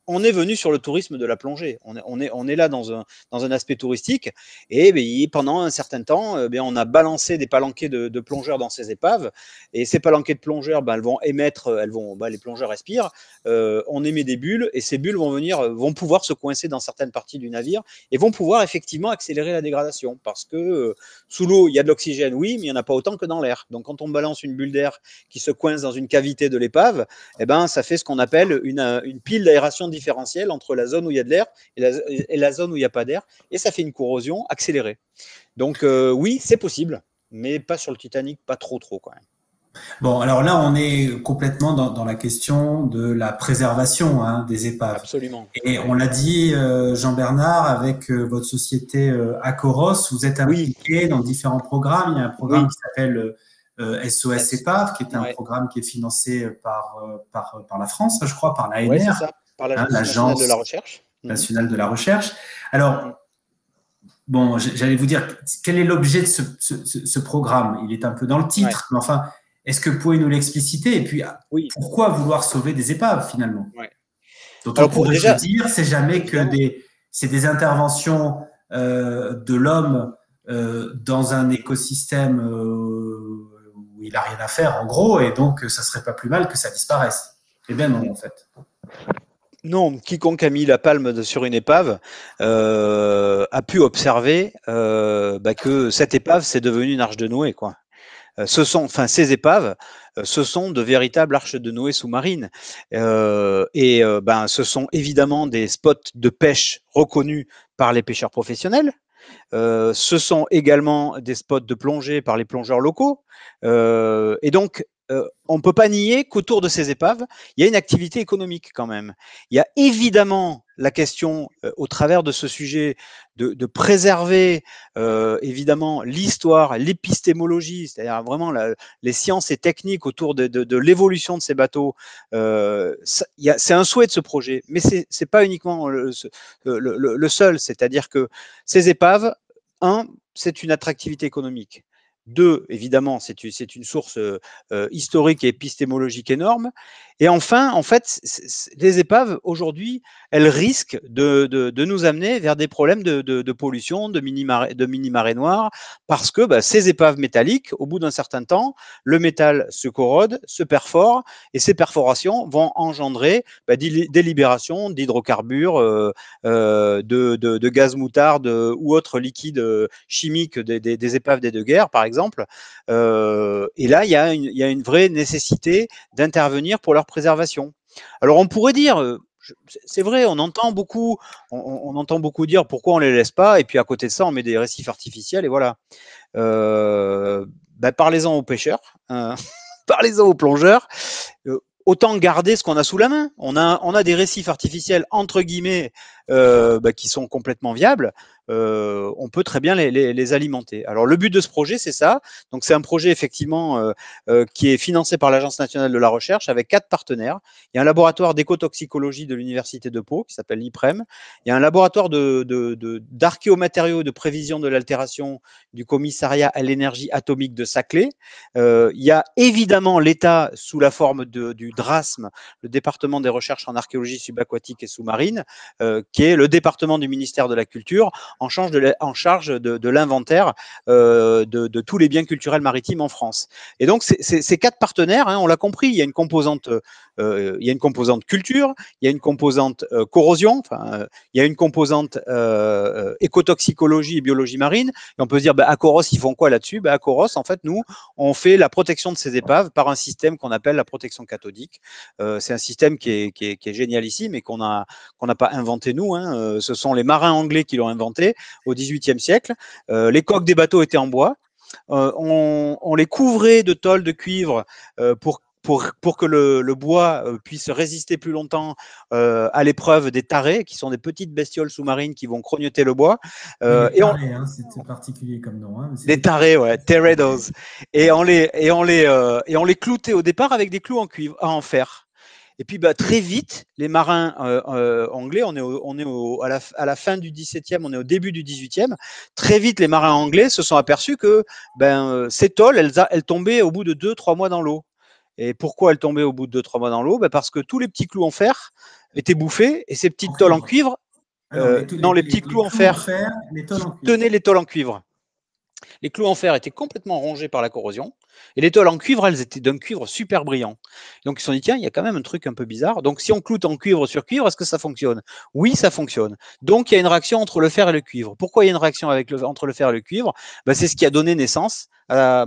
S2: on est venu sur le tourisme de la plongée. On est là dans un aspect touristique. Et pendant un certain temps, on a balancé des palanquets de plongeurs dans ces épaves. Et ces palanquets de plongeurs, elles vont émettre, les plongeurs respirent. On émet des bulles et ces bulles vont pouvoir se coincer dans certaines parties du navire et vont pouvoir effectivement accélérer la dégradation. Parce que sous l'eau, il y a de l'oxygène, oui, mais il n'y en a pas autant que dans l'air. Donc quand on balance une bulle d'air qui se coince dans une cavité de l'épave, ça fait ce qu'on appelle une pile d'aération différentielle entre la zone où il y a de l'air et la zone où il n'y a pas d'air, et ça fait une corrosion accélérée. Donc oui, c'est possible, mais pas sur le Titanic, pas trop quand même.
S3: Bon, alors là, on est complètement dans la question de la préservation des épaves.
S2: Absolument.
S3: Et on l'a dit, Jean-Bernard, avec votre société Acoros, vous êtes impliqué dans différents programmes. Il y a un programme qui s'appelle SOS Épave, qui est un programme qui est financé par la France, je crois, par l'ANR,
S2: c'est ça, par l'Agence nationale de la recherche.
S3: Nationale de la recherche. Alors, bon, j'allais vous dire, quel est l'objet de ce programme? Il est un peu dans le titre, mais enfin, est-ce que vous pouvez nous l'expliciter? Et puis, pourquoi vouloir sauver des épaves, finalement? Donc, on pourrait se dire, c'est jamais que c'est des interventions de l'homme dans un écosystème où il n'a rien à faire, en gros, et donc, ça serait pas plus mal que ça disparaisse. Eh bien, non, en fait.
S2: Non, quiconque a mis la palme sur une épave a pu observer que cette épave, c'est devenu une arche de Noé, quoi. Ces épaves, ce sont de véritables arches de Noé sous-marines. Ce sont évidemment des spots de pêche reconnus par les pêcheurs professionnels. Ce sont également des spots de plongée par les plongeurs locaux. Et donc, on ne peut pas nier qu'autour de ces épaves, il y a une activité économique quand même. Il y a évidemment la question, au travers de ce sujet, de préserver évidemment l'histoire, l'épistémologie, c'est-à-dire vraiment les sciences et techniques autour de l'évolution de ces bateaux. C'est un souhait de ce projet, mais c'est pas uniquement le seul. C'est-à-dire que ces épaves, c'est une attractivité économique. 2, évidemment, c'est une source historique et épistémologique énorme. Et enfin, en fait, les épaves, aujourd'hui, elles risquent de nous amener vers des problèmes de pollution, de mini-marée noire, parce que ces épaves métalliques, au bout d'un certain temps, le métal se corrode, se perfore, et ces perforations vont engendrer des libérations d'hydrocarbures, de gaz moutarde ou autres liquides chimiques des épaves des deux guerres, par exemple. Et là, il y a une vraie nécessité d'intervenir pour leur préservation. Alors, on pourrait dire, c'est vrai, on entend beaucoup dire pourquoi on les laisse pas, et puis à côté de ça, on met des récifs artificiels, et voilà. Parlez-en aux pêcheurs, parlez-en aux plongeurs. Autant garder ce qu'on a sous la main. On a des récifs artificiels entre guillemets qui sont complètement viables. On peut très bien les alimenter. Alors le but de ce projet, c'est ça. Donc c'est un projet effectivement qui est financé par l'Agence nationale de la recherche avec 4 partenaires. Il y a un laboratoire d'écotoxicologie de l'université de Pau qui s'appelle l'IPREM. Il y a un laboratoire d'archéomatériaux de prévision de l'altération du commissariat à l'énergie atomique de Saclay. Il y a évidemment l'État sous la forme du DRASM, le département des recherches en archéologie subaquatique et sous-marine, qui est le département du ministère de la Culture en charge de l'inventaire de tous les biens culturels maritimes en France. Et donc, ces 4 partenaires, hein, on l'a compris, il y a une composante culture, il y a une composante corrosion, il y a une composante écotoxicologie et biologie marine. Et on peut se dire, Acoros, ils font quoi là-dessus? Acoros, en fait, nous, on fait la protection de ces épaves par un système qu'on appelle la protection cathodique. C'est un système qui est génialissime et qu'on n'a pas inventé nous. Hein. Ce sont les marins anglais qui l'ont inventé au XVIIIe siècle. Les coques des bateaux étaient en bois. On les couvrait de tôle de cuivre pour que le bois puisse résister plus longtemps à l'épreuve des tarés, qui sont des petites bestioles sous-marines qui vont crognoter le bois.
S3: C'est particulier comme nom. Hein,
S2: des tarés, ouais, teredos. Et on les cloutait au départ avec des clous en fer. Et puis très vite, les marins anglais, on est à la fin du XVIIe, on est au début du XVIIIe. Très vite, les marins anglais se sont aperçus que ces tôles, elles tombaient au bout de 2-3 mois dans l'eau. Et pourquoi elles tombaient au bout de 2-3 mois dans l'eau? Parce que tous les petits clous en fer étaient bouffés et ces petites tôles en cuivre, les petits clous en fer tenaient les tôles en cuivre. Les clous en fer étaient complètement rongés par la corrosion et les tôles en cuivre, elles étaient d'un cuivre super brillant. Donc ils se sont dit, tiens, il y a quand même un truc un peu bizarre. Donc si on cloute en cuivre sur cuivre, est-ce que ça fonctionne? Oui, ça fonctionne. Donc il y a une réaction entre le fer et le cuivre. Pourquoi il y a une réaction entre le fer et le cuivre? C'est ce qui a donné naissance à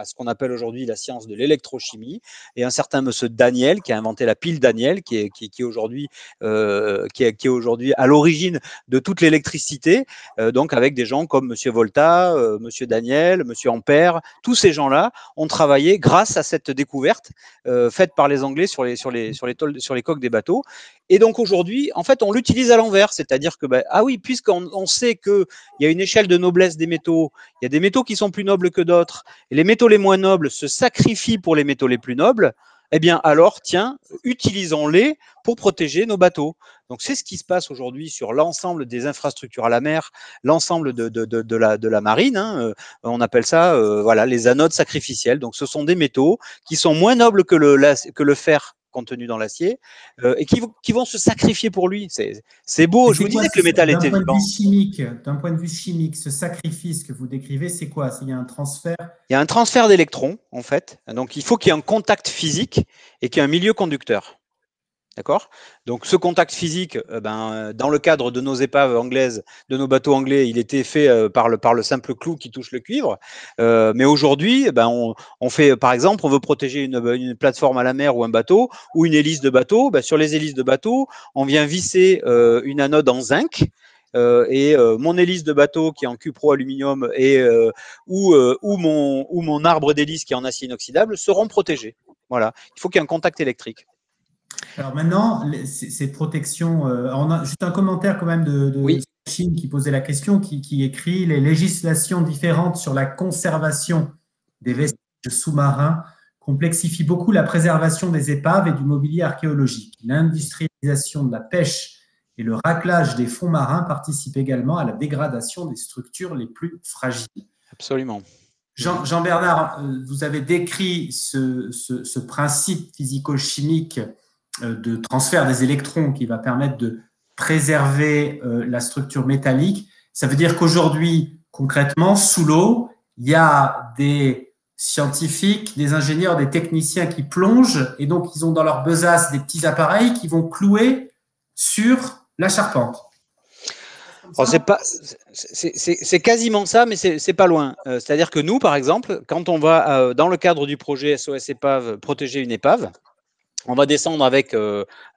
S2: ce qu'on appelle aujourd'hui la science de l'électrochimie. Et un certain monsieur Daniel qui a inventé la pile Daniel, qui est aujourd'hui à l'origine de toute l'électricité, donc avec des gens comme monsieur Volta, monsieur Daniel, monsieur Ampère, tous ces gens-là ont travaillé grâce à cette découverte faite par les Anglais sur les coques des bateaux. Et donc aujourd'hui, en fait, on l'utilise à l'envers, c'est-à-dire que puisqu'on sait qu'il y a une échelle de noblesse des métaux, il y a des métaux qui sont plus nobles que d'autres, et les métaux les moins nobles se sacrifient pour les métaux les plus nobles. Eh bien, alors, tiens, utilisons-les pour protéger nos bateaux. Donc, c'est ce qui se passe aujourd'hui sur l'ensemble des infrastructures à la mer, l'ensemble de la marine. Hein. On appelle ça, les anodes sacrificielles. Donc, ce sont des métaux qui sont moins nobles que le fer contenu dans l'acier et qui vont se sacrifier pour lui. C'est beau. Je vous disais que le métal était vivant.
S3: D'un point de vue chimique, ce sacrifice que vous décrivez, c'est quoi? Il y a un transfert?
S2: Il y a un transfert d'électrons, en fait. Donc, il faut qu'il y ait un contact physique et qu'il y ait un milieu conducteur. D'accord? Donc, ce contact physique, dans le cadre de nos épaves anglaises, de nos bateaux anglais, il était fait par le simple clou qui touche le cuivre. Mais aujourd'hui, on fait, par exemple, on veut protéger une plateforme à la mer ou un bateau ou une hélice de bateau. Sur les hélices de bateau, on vient visser une anode en zinc. Mon hélice de bateau qui est en cupro-aluminium ou mon arbre d'hélice qui est en acier inoxydable seront protégés. Voilà. Il faut qu'il y ait un contact électrique.
S3: Alors maintenant, ces protections, on a juste un commentaire quand même de Chine qui posait la question, qui écrit: les législations différentes sur la conservation des vestiges sous-marins complexifient beaucoup la préservation des épaves et du mobilier archéologique. L'industrialisation de la pêche et le raclage des fonds marins participent également à la dégradation des structures les plus fragiles.
S2: Absolument.
S3: Jean-Bernard, vous avez décrit ce principe physico-chimique de transfert des électrons qui va permettre de préserver la structure métallique. Ça veut dire qu'aujourd'hui, concrètement, sous l'eau, il y a des scientifiques, des ingénieurs, des techniciens qui plongent et donc ils ont dans leur besace des petits appareils qui vont clouer sur la charpente.
S2: C'est quasiment ça, mais c'est pas loin. C'est-à-dire que nous, par exemple, quand on va dans le cadre du projet SOS Épave protéger une épave, on va descendre avec.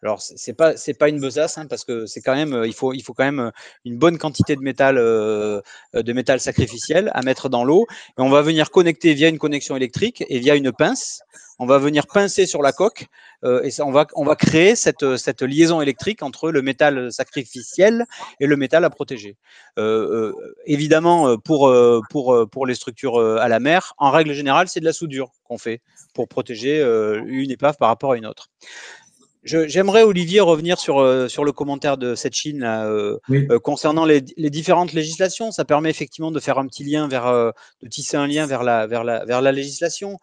S2: Alors c'est pas une besace parce que c'est quand même il faut quand même une bonne quantité de métal sacrificiel à mettre dans l'eau. Et on va venir connecter via une connexion électrique et via une pince. On va venir pincer sur la coque et ça, on va créer cette liaison électrique entre le métal sacrificiel et le métal à protéger. Évidemment, pour les structures à la mer, en règle générale, c'est de la soudure qu'on fait pour protéger une épave par rapport à une autre. J'aimerais, Olivier, revenir sur le commentaire de cette Chine concernant les différentes législations. Ça permet effectivement de faire un petit lien de tisser un lien vers la législation.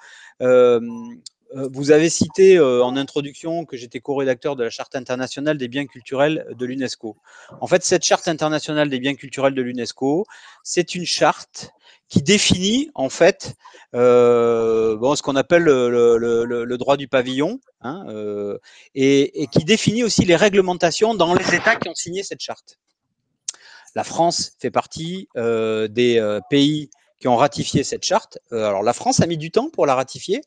S2: vous avez cité en introduction que j'étais co-rédacteur de la Charte internationale des biens culturels de l'UNESCO. En fait, cette Charte internationale des biens culturels de l'UNESCO, c'est une charte qui définit en fait ce qu'on appelle le droit du pavillon, hein, et qui définit aussi les réglementations dans les États qui ont signé cette charte. La France fait partie des pays qui ont ratifié cette charte. Alors la France a mis du temps pour la ratifier,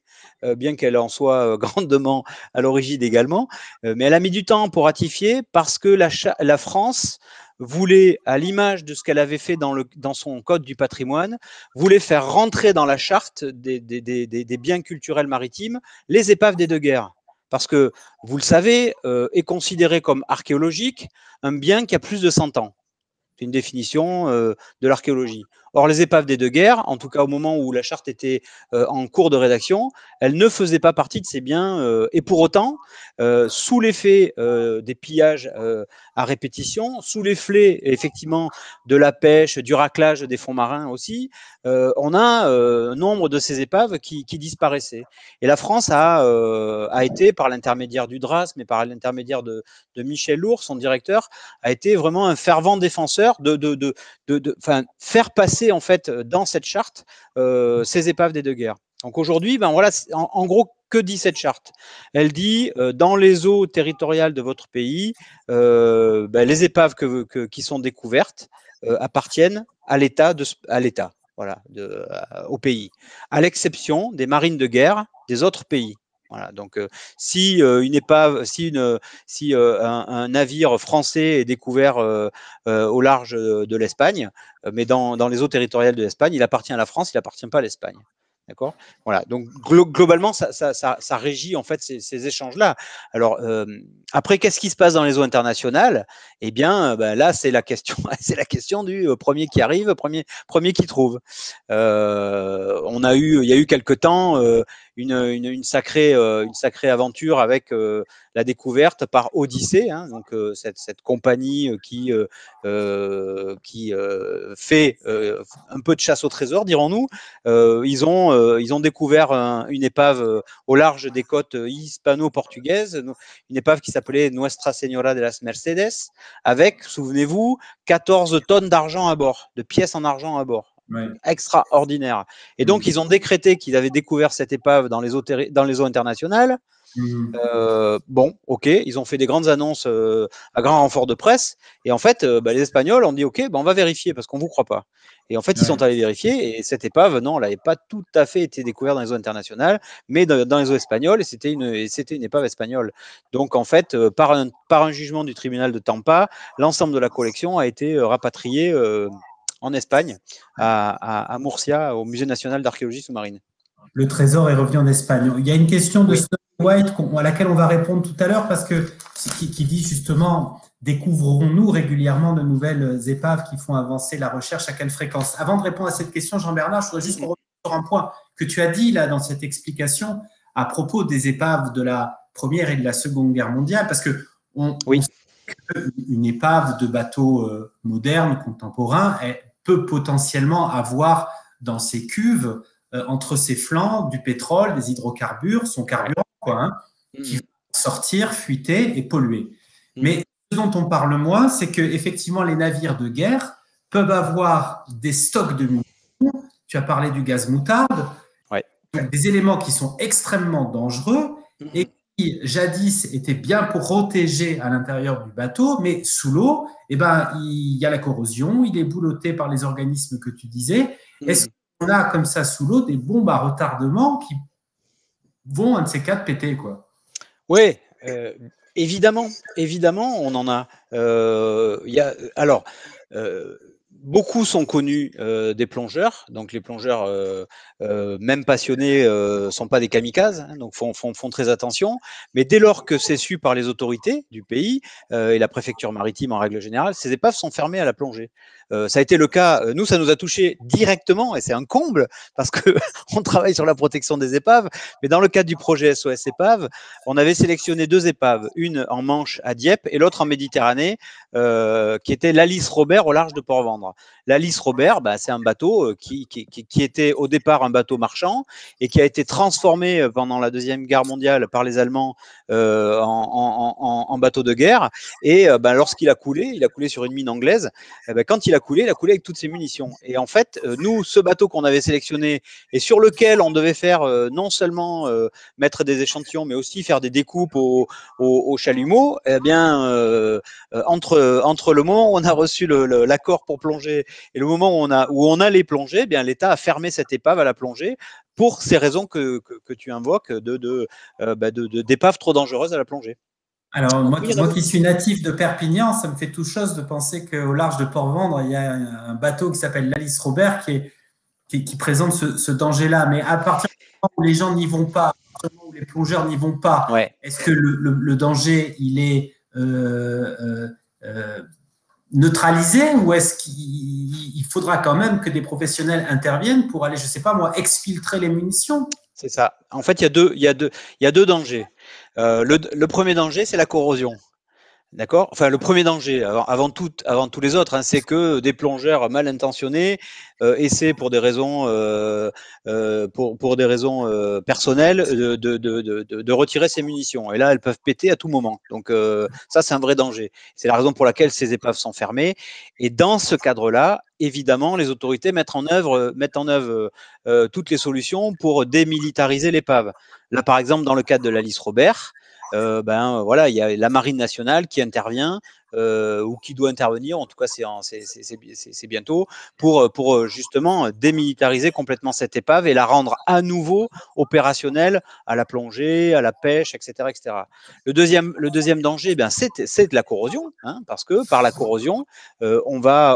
S2: bien qu'elle en soit grandement à l'origine également, mais elle a mis du temps pour ratifier parce que la France voulait, à l'image de ce qu'elle avait fait dans son code du patrimoine, voulait faire rentrer dans la charte des biens culturels maritimes les épaves des deux guerres. Parce que, vous le savez, est considéré comme archéologique un bien qui a plus de 100 ans. C'est une définition de l'archéologie. Or, les épaves des deux guerres, en tout cas au moment où la charte était en cours de rédaction, elles ne faisaient pas partie de ces biens. Et pour autant, sous l'effet des pillages à répétition, sous l'effet effectivement de la pêche, du raclage des fonds marins aussi, on a nombre de ces épaves qui disparaissaient. Et la France a été, par l'intermédiaire du DRAS, mais par l'intermédiaire de Michel Lourd, son directeur, a été vraiment un fervent défenseur de faire passer en fait dans cette charte ces épaves des deux guerres. Donc aujourd'hui, ben voilà, en gros, que dit cette charte? Elle dit dans les eaux territoriales de votre pays, les épaves qui sont découvertes appartiennent à l'État, voilà, au pays, à l'exception des marines de guerre des autres pays. Voilà, donc si une épave, si un navire français est découvert au large de l'Espagne, mais dans les eaux territoriales de l'Espagne, il appartient à la France, il n'appartient pas à l'Espagne. D'accord. Voilà. Donc globalement, ça régit en fait ces échanges-là. Alors après, qu'est-ce qui se passe dans les eaux internationales? Eh bien, là, c'est la question, c'est la question du premier qui arrive, premier qui trouve. Il y a eu quelque temps une sacrée aventure avec la découverte par Odyssée, hein, donc cette compagnie qui fait un peu de chasse au trésor, dirons-nous. Ils ont découvert une épave au large des côtes hispano-portugaises, une épave qui s'appelait Nuestra Señora de las Mercedes, avec, souvenez-vous, 14 tonnes d'argent à bord, de pièces en argent à bord. Ouais. Extraordinaire. Et donc, ils ont décrété qu'ils avaient découvert cette épave dans les eaux internationales. Bon, ok, ils ont fait des grandes annonces à grand renfort de presse, et en fait, les Espagnols ont dit ok, on va vérifier parce qu'on vous croit pas. Et en fait, ils sont allés vérifier, et cette épave, non, elle n'avait pas tout à fait été découverte dans les eaux internationales, mais dans les eaux espagnoles, et c'était une épave espagnole. Donc en fait, par un jugement du tribunal de Tampa, l'ensemble de la collection a été rapatrié en Espagne, à Murcia, au Musée national d'archéologie sous-marine.
S3: Le trésor est revenu en Espagne. Il y a une question de Snow White à laquelle on va répondre tout à l'heure, parce que qui dit justement, découvrons-nous régulièrement de nouvelles épaves qui font avancer la recherche, à quelle fréquence? Avant de répondre à cette question, Jean-Bernard, je voudrais juste revenir sur un point que tu as dit là dans cette explication à propos des épaves de la Première et de la Seconde Guerre mondiale, parce que une épave de bateau moderne, contemporain, peut potentiellement avoir dans ses cuves, entre ses flancs, du pétrole, des hydrocarbures, son carburant, qui vont sortir, fuiter et polluer. Mais ce dont on parle moins, c'est qu'effectivement, les navires de guerre peuvent avoir des stocks de munitions. Tu as parlé du gaz moutarde, des éléments qui sont extrêmement dangereux et qui, jadis, étaient bien protégés à l'intérieur du bateau, mais sous l'eau, il y a la corrosion, il est bouloté par les organismes que tu disais. Est-ce qu'on a comme ça sous l'eau des bombes à retardement qui vont, un de ces quatre, péter, quoi?
S2: Oui, évidemment, on en a. Beaucoup sont connus des plongeurs, donc les plongeurs même passionnés sont pas des kamikazes, hein, donc font très attention. Mais dès lors que c'est su par les autorités du pays et la préfecture maritime en règle générale, ces épaves sont fermées à la plongée. Ça a été le cas, nous ça nous a touché directement, et c'est un comble parce que on travaille sur la protection des épaves. Mais dans le cadre du projet SOS Épaves, on avait sélectionné 2 épaves, une en Manche à Dieppe et l'autre en Méditerranée, qui était l'Alice Robert au large de Port-Vendre. Alors, l'Alice Robert, c'est un bateau qui était au départ un bateau marchand et qui a été transformé pendant la Deuxième Guerre mondiale par les Allemands en bateau de guerre. Et lorsqu'il a coulé sur une mine anglaise. Quand il a coulé avec toutes ses munitions. Et en fait, nous, ce bateau qu'on avait sélectionné et sur lequel on devait faire non seulement mettre des échantillons, mais aussi faire des découpes au chalumeau, entre le moment où on a reçu l'accord pour plonger et le moment où on allait plonger, l'État a fermé cette épave à la plongée pour ces raisons que tu invoques d'épaves trop dangereuses à la plongée.
S3: Alors, moi qui suis natif de Perpignan, ça me fait tout chose de penser qu'au large de Port-Vendre, il y a un bateau qui s'appelle l'Alice Robert qui présente ce danger-là. Mais à partir du moment où les gens n'y vont pas, à partir du moment où les plongeurs n'y vont pas, est-ce que le danger, il est neutralisé ou est-ce qu'il faudra quand même que des professionnels interviennent pour aller, je ne sais pas moi, exfiltrer les munitions?
S2: C'est ça. En fait, il y a deux dangers. Le premier danger, c'est la corrosion. D'accord. Enfin, le premier danger, avant tous les autres, c'est que des plongeurs mal intentionnés essaient pour des raisons personnelles de retirer ces munitions. Et là, elles peuvent péter à tout moment. Donc ça, c'est un vrai danger. C'est la raison pour laquelle ces épaves sont fermées. Et dans ce cadre-là, évidemment, les autorités mettent en œuvre toutes les solutions pour démilitariser l'épave. Là, par exemple, dans le cadre de l'Alice Robert, il y a la Marine nationale qui intervient ou qui doit intervenir, en tout cas c'est bientôt, pour justement démilitariser complètement cette épave et la rendre à nouveau opérationnelle à la plongée, à la pêche, etc. etc. Le deuxième danger, c'est de la corrosion, parce que par la corrosion, on va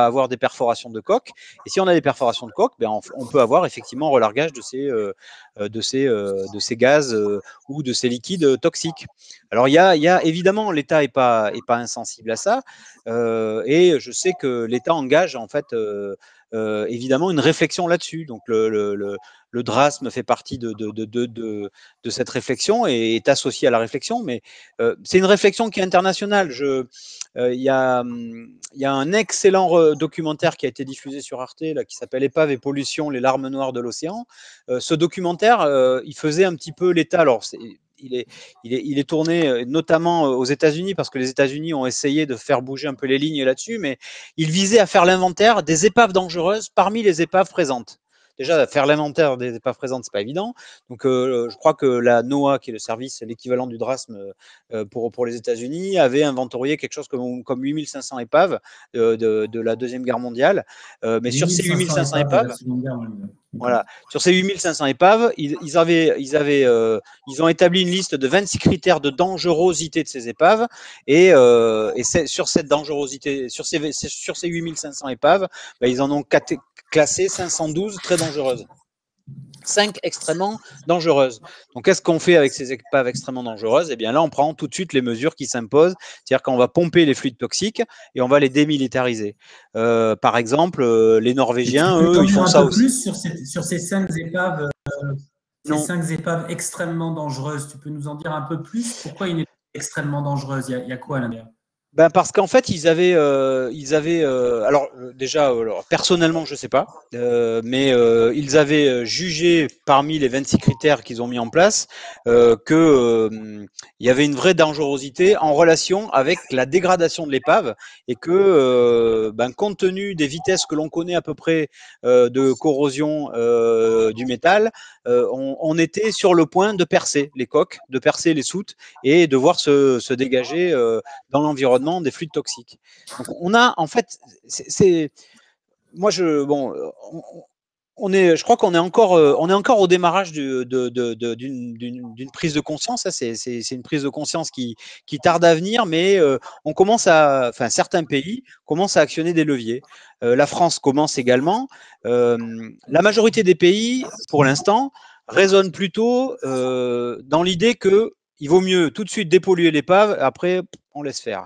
S2: avoir des perforations de coque, et si on a des perforations de coque, on peut avoir effectivement relargage de ces gaz ou de ces liquides toxiques. Alors il y a évidemment, l'État est pas insensible à ça, et je sais que l'État engage en fait évidemment une réflexion là-dessus. Donc le DRASM fait partie de cette réflexion et est associé à la réflexion, mais c'est une réflexion qui est internationale. Il y a un excellent documentaire qui a été diffusé sur Arte là, qui s'appelle Épave et pollution, les larmes noires de l'océan. Ce documentaire, il faisait un petit peu l'état. Alors, il est tourné notamment aux États-Unis parce que les États-Unis ont essayé de faire bouger un peu les lignes là-dessus, mais il visait à faire l'inventaire des épaves dangereuses parmi les épaves présentes. Déjà, faire l'inventaire des épaves présentes, c'est pas évident. Donc, je crois que la NOAA, qui est le service, l'équivalent du DRASM pour les États-Unis, avait inventorié quelque chose comme 8500 épaves de la Deuxième Guerre mondiale. Mais sur ces 8500 épaves, voilà, sur ces 8500 épaves, ils ont établi une liste de 26 critères de dangerosité de ces épaves, et sur cette dangerosité, sur ces 8500 épaves, ils en ont classé 512 très dangereuses. 5 extrêmement dangereuses. Donc, qu'est-ce qu'on fait avec ces épaves extrêmement dangereuses? Eh bien, là, on prend tout de suite les mesures qui s'imposent, c'est-à-dire qu'on va pomper les fluides toxiques et on va les démilitariser. Par exemple, les Norvégiens, eux, ils font ça aussi.
S3: Plus sur ces 5 épaves, ces 5 épaves extrêmement dangereuses, tu peux nous en dire un peu plus? Pourquoi une épave extrêmement dangereuse? Il y a quoi à l'intérieur?
S2: Parce qu'en fait, ils avaient alors déjà, personnellement, je sais pas, mais ils avaient jugé parmi les 26 critères qu'ils ont mis en place que il y avait une vraie dangerosité en relation avec la dégradation de l'épave et que compte tenu des vitesses que l'on connaît à peu près de corrosion du métal, on était sur le point de percer les coques, de percer les soutes et de voir se dégager dans l'environnement des fluides toxiques. Donc on a en fait, je crois qu'on est encore au démarrage d'une prise de conscience. C'est une prise de conscience qui tarde à venir, mais certains pays commencent à actionner des leviers. La France commence également. La majorité des pays, pour l'instant, raisonnent plutôt dans l'idée que il vaut mieux tout de suite dépolluer l'épave, après on laisse faire.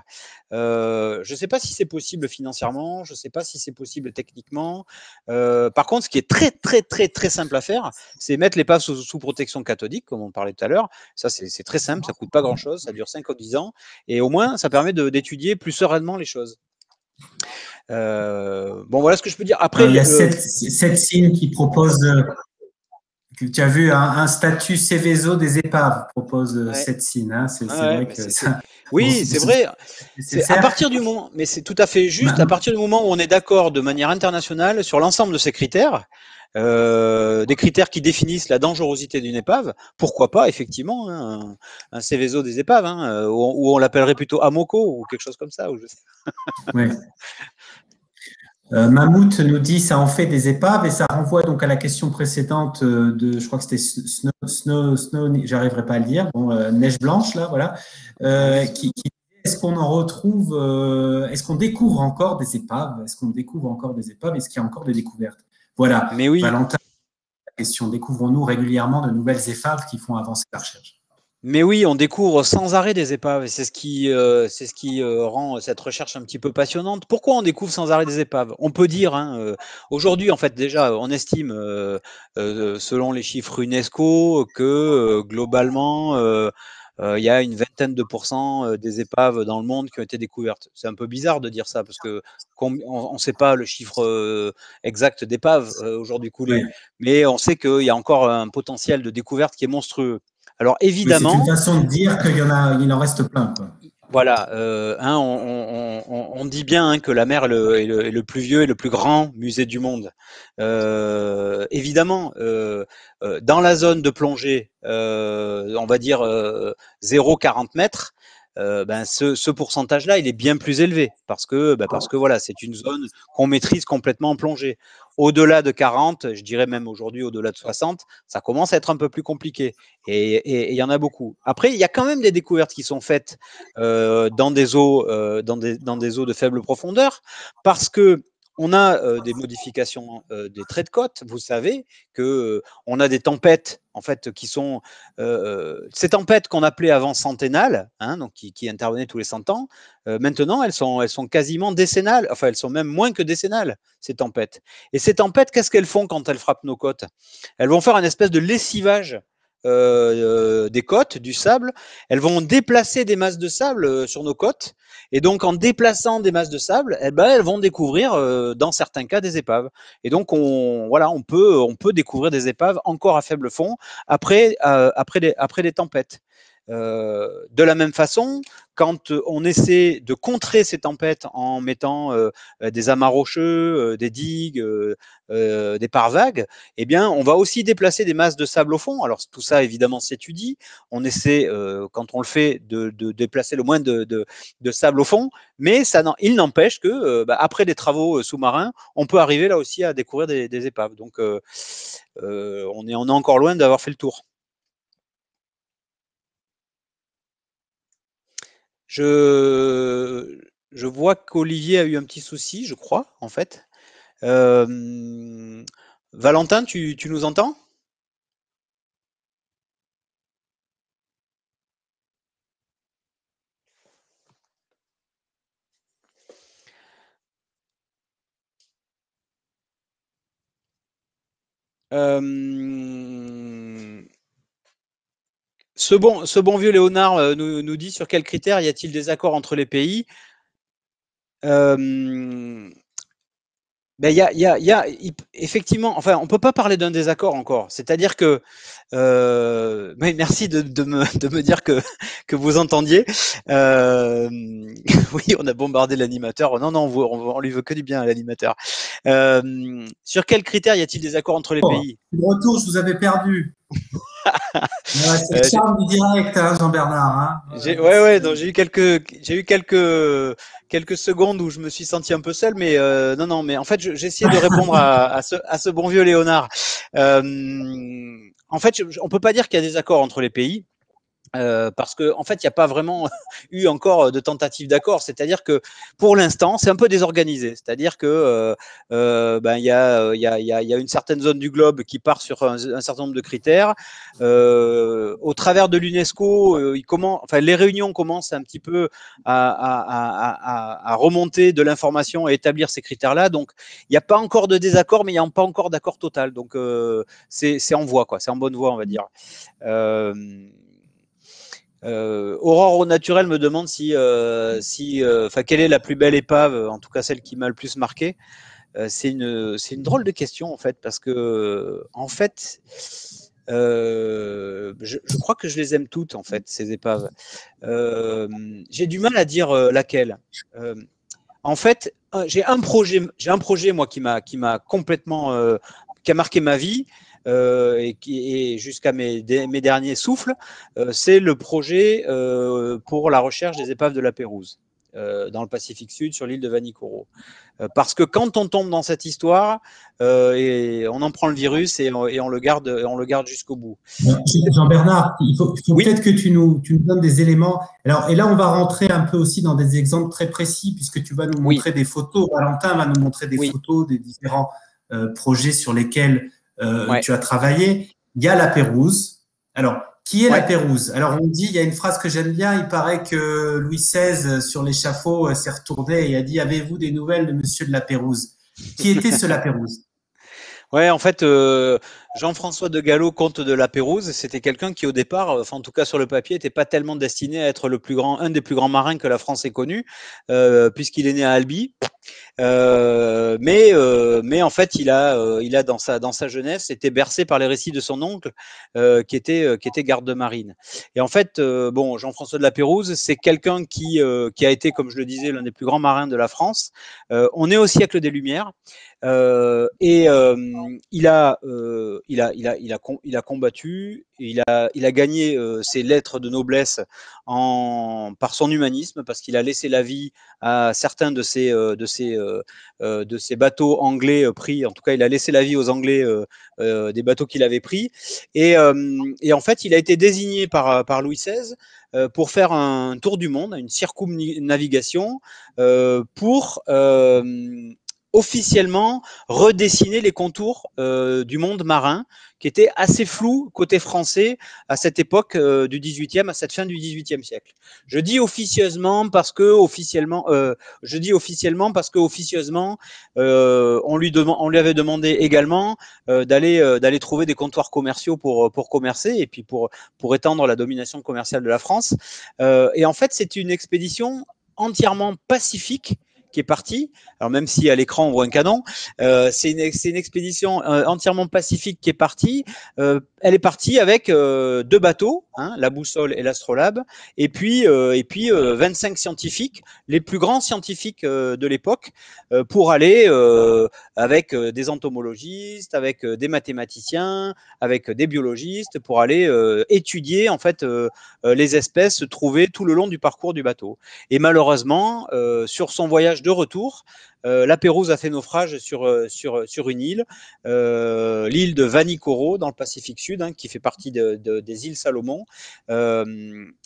S2: Je ne sais pas si c'est possible financièrement, je ne sais pas si c'est possible techniquement. Par contre, ce qui est très très très très simple à faire, c'est mettre l'épave sous protection cathodique, comme on parlait tout à l'heure. Ça, c'est très simple, ça ne coûte pas grand-chose, ça dure 5 ou 10 ans, et au moins, ça permet d'étudier plus sereinement les choses. Bon, voilà ce que je peux dire. Après,
S3: il y a Cécile qui propose, que tu as vu, un statut Céveso des épaves, propose Cécile. Hein, c'est vrai que ça.
S2: Oui, c'est vrai. C'est à partir du moment, mais c'est tout à fait juste, à partir du moment où on est d'accord de manière internationale sur l'ensemble de ces critères, des critères qui définissent la dangerosité d'une épave, pourquoi pas effectivement un Céveso des épaves, ou on l'appellerait plutôt Amoco ou quelque chose comme ça. Ou je sais.
S3: Ouais. Mammouth nous dit ça en fait des épaves et ça renvoie donc à la question précédente de, je crois que c'était Snow, j'arriverai pas à le dire, bon, Neige Blanche là, voilà, qui est-ce qu'on en retrouve, est-ce qu'on découvre encore des épaves, est-ce qu'on découvre encore des épaves, est-ce qu'il y a encore des découvertes? Voilà,
S2: Mais oui.
S3: Valentin, la question, découvrons-nous régulièrement de nouvelles épaves qui font avancer la recherche?
S2: Mais oui, on découvre sans arrêt des épaves et c'est ce qui rend cette recherche un petit peu passionnante. Pourquoi on découvre sans arrêt des épaves? On peut dire, aujourd'hui, en fait, déjà, on estime, selon les chiffres UNESCO, que globalement, il y a une vingtaine de % des épaves dans le monde qui ont été découvertes. C'est un peu bizarre de dire ça parce que on ne sait pas le chiffre exact d'épaves aujourd'hui coulées, mais on sait qu'il y a encore un potentiel de découverte qui est monstrueux. Alors évidemment,
S3: c'est une façon de dire qu'il en reste plein, quoi.
S2: Voilà, on dit bien que la mer est le plus vieux et le plus grand musée du monde. Évidemment, dans la zone de plongée, on va dire 0,40 mètres, ce pourcentage-là, il est bien plus élevé parce que voilà, c'est une zone qu'on maîtrise complètement en plongée. Au-delà de 40, je dirais même aujourd'hui au-delà de 60, ça commence à être un peu plus compliqué. Et il y en a beaucoup. Après, il y a quand même des découvertes qui sont faites dans des eaux, dans des eaux de faible profondeur, parce que on a des modifications des traits de côte. Vous savez que on a des tempêtes en fait qui sont ces tempêtes qu'on appelait avant centennales, donc qui intervenaient tous les 100 ans. Maintenant, elles sont quasiment décennales. Enfin, elles sont même moins que décennales ces tempêtes. Et ces tempêtes, qu'est-ce qu'elles font quand elles frappent nos côtes? Elles vont faire une espèce de lessivage des côtes, du sable. Elles vont déplacer des masses de sable sur nos côtes. Et donc, en déplaçant des masses de sable, elles vont découvrir, dans certains cas, des épaves. Et donc, on peut découvrir des épaves encore à faible fond après les tempêtes. De la même façon, quand on essaie de contrer ces tempêtes en mettant des amas rocheux, des digues, des pare-vagues, eh bien, on va aussi déplacer des masses de sable au fond. Alors, tout ça, évidemment, s'étudie. On essaie, quand on le fait, de déplacer le moins de sable au fond, mais il n'empêche que, après des travaux sous-marins, on peut arriver là aussi à découvrir des épaves. Donc, on est encore loin d'avoir fait le tour. Je vois qu'Olivier a eu un petit souci, je crois, en fait. Valentin, tu nous entends? Ce bon vieux Léonard nous dit sur quels critères y a-t-il des accords entre les pays? Effectivement, enfin, on peut pas parler d'un désaccord encore. C'est-à-dire que, mais merci de me dire que vous entendiez. Oui, on a bombardé l'animateur. Non, on lui veut que du bien à l'animateur. Sur quels critères y a-t-il des accords entre les pays?
S3: De retour, je vous avais perdu. C'est le charme du direct, Jean-Bernard.
S2: Donc j'ai eu quelques secondes où je me suis senti un peu seul, mais non, mais en fait, j'ai essayé de répondre à ce bon vieux Léonard. En fait, on peut pas dire qu'il y a des accords entre les pays. Parce que en fait, il n'y a pas vraiment eu encore de tentative d'accord. C'est-à-dire que pour l'instant, c'est un peu désorganisé. C'est-à-dire que il y a une certaine zone du globe qui part sur un certain nombre de critères. Au travers de l'UNESCO, les réunions commencent un petit peu à remonter de l'information et établir ces critères-là. Donc, il n'y a pas encore de désaccord, mais il n'y a pas encore d'accord total. Donc, c'est en voie, quoi. C'est en bonne voie, on va dire. Aurore au naturel me demande quelle est la plus belle épave, en tout cas celle qui m'a le plus marqué. C'est une drôle de question en fait, parce que en fait, je crois que je les aime toutes en fait, ces épaves. J'ai du mal à dire laquelle. En fait, j'ai un projet moi qui m'a complètement qui a marqué ma vie. Et jusqu'à mes derniers souffles, c'est le projet pour la recherche des épaves de la Pérouse dans le Pacifique Sud, sur l'île de Vanikoro. Parce que quand on tombe dans cette histoire, et on en prend le virus et on le garde jusqu'au bout.
S3: Jean-Bernard, il faut
S2: Oui.
S3: peut-être que tu nous donnes des éléments. Alors, et là, on va rentrer un peu aussi dans des exemples très précis, puisque tu vas nous montrer des photos. Valentin va nous montrer des photos des différents projets sur lesquels tu as travaillé. Il y a la Pérouse. Alors, qui est la Pérouse? Alors, on dit, il y a une phrase que j'aime bien, il paraît que Louis XVI, sur l'échafaud, s'est retourné et a dit « Avez-vous des nouvelles de monsieur de la Pérouse ?» Qui était ce la Pérouse?
S2: Ouais, en fait, Jean-François de Gallo, comte de la Pérouse, c'était quelqu'un qui, au départ, enfin, en tout cas sur le papier, n'était pas tellement destiné à être un des plus grands marins que la France ait connu, puisqu'il est né à Albi. Mais en fait, il a dans sa jeunesse été bercé par les récits de son oncle, qui était garde marine. Et en fait, bon, Jean-François de la Pérouse, c'est quelqu'un qui a été, comme je le disais, l'un des plus grands marins de la France. On est au siècle des Lumières. Il a combattu, il a gagné ses lettres de noblesse par son humanisme, parce qu'il a laissé la vie à certains de ces bateaux anglais pris. En tout cas, il a laissé la vie aux Anglais des bateaux qu'il avait pris. Et en fait, il a été désigné par Louis XVI pour faire un tour du monde, une circumnavigation, pour officiellement redessiner les contours du monde marin, qui était assez flou côté français à cette époque du 18e, à cette fin du 18e siècle. Je dis officieusement parce que officieusement, on lui avait demandé également d'aller trouver des comptoirs commerciaux pour commercer, et puis pour étendre la domination commerciale de la France. Et en fait, c'est une expédition entièrement pacifique qui est partie. Alors même si à l'écran on voit un canon, c'est une expédition entièrement pacifique qui est partie. Elle est partie avec deux bateaux, la Boussole et l'Astrolabe, et puis 25 scientifiques, les plus grands scientifiques de l'époque, pour aller avec des entomologistes, avec des mathématiciens, avec des biologistes, pour aller étudier en fait les espèces trouvées tout le long du parcours du bateau. Et malheureusement, sur son voyage de retour, la Pérouse a fait naufrage sur une île, l'île de Vanikoro dans le Pacifique Sud, qui fait partie des îles Salomon.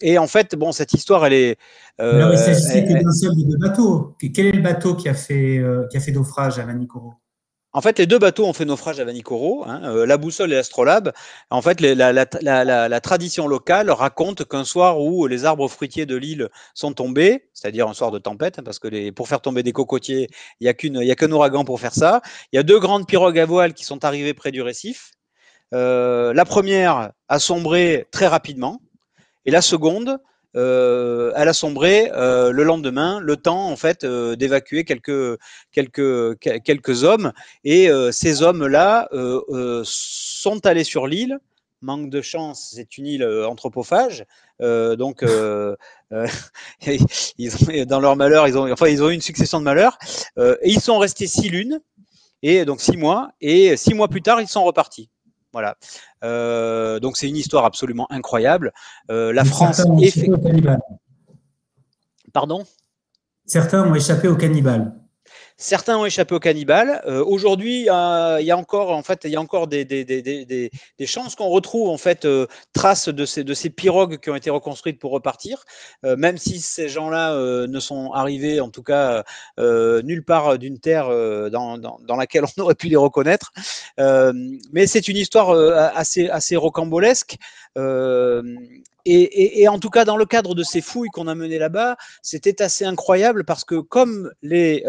S2: Et en fait, bon, cette histoire, elle est.
S3: Alors, il s'agissait que d'un seul des deux bateaux. Quel est le bateau qui a fait naufrage à Vanikoro?
S2: En fait, les deux bateaux ont fait naufrage à Vanikoro, la Boussole et l'Astrolabe. En fait, la tradition locale raconte qu'un soir où les arbres fruitiers de l'île sont tombés, c'est-à-dire un soir de tempête, parce que pour faire tomber des cocotiers, il n'y a qu'un ouragan pour faire ça. Il y a deux grandes pirogues à voile qui sont arrivées près du récif. La première a sombré très rapidement, et la seconde, elle a sombré le lendemain, le temps en fait d'évacuer quelques hommes, et ces hommes-là sont allés sur l'île. Manque de chance, c'est une île anthropophage, donc dans leur malheur, ils ont eu une succession de malheurs, et ils sont restés 6 lunes, et donc 6 mois, et 6 mois plus tard, ils sont repartis. Voilà. Donc c'est une histoire absolument incroyable. La France
S3: ont échappé aux cannibales.
S2: Pardon ?
S3: Certains ont échappé aux cannibales.
S2: Certains ont échappé aux cannibales. Aujourd'hui, il y a encore des chances qu'on retrouve en fait traces de ces pirogues qui ont été reconstruites pour repartir, même si ces gens-là ne sont arrivés, en tout cas, nulle part d'une terre dans laquelle on aurait pu les reconnaître. Mais c'est une histoire assez rocambolesque. Et en tout cas, dans le cadre de ces fouilles qu'on a menées là-bas, c'était assez incroyable parce que comme les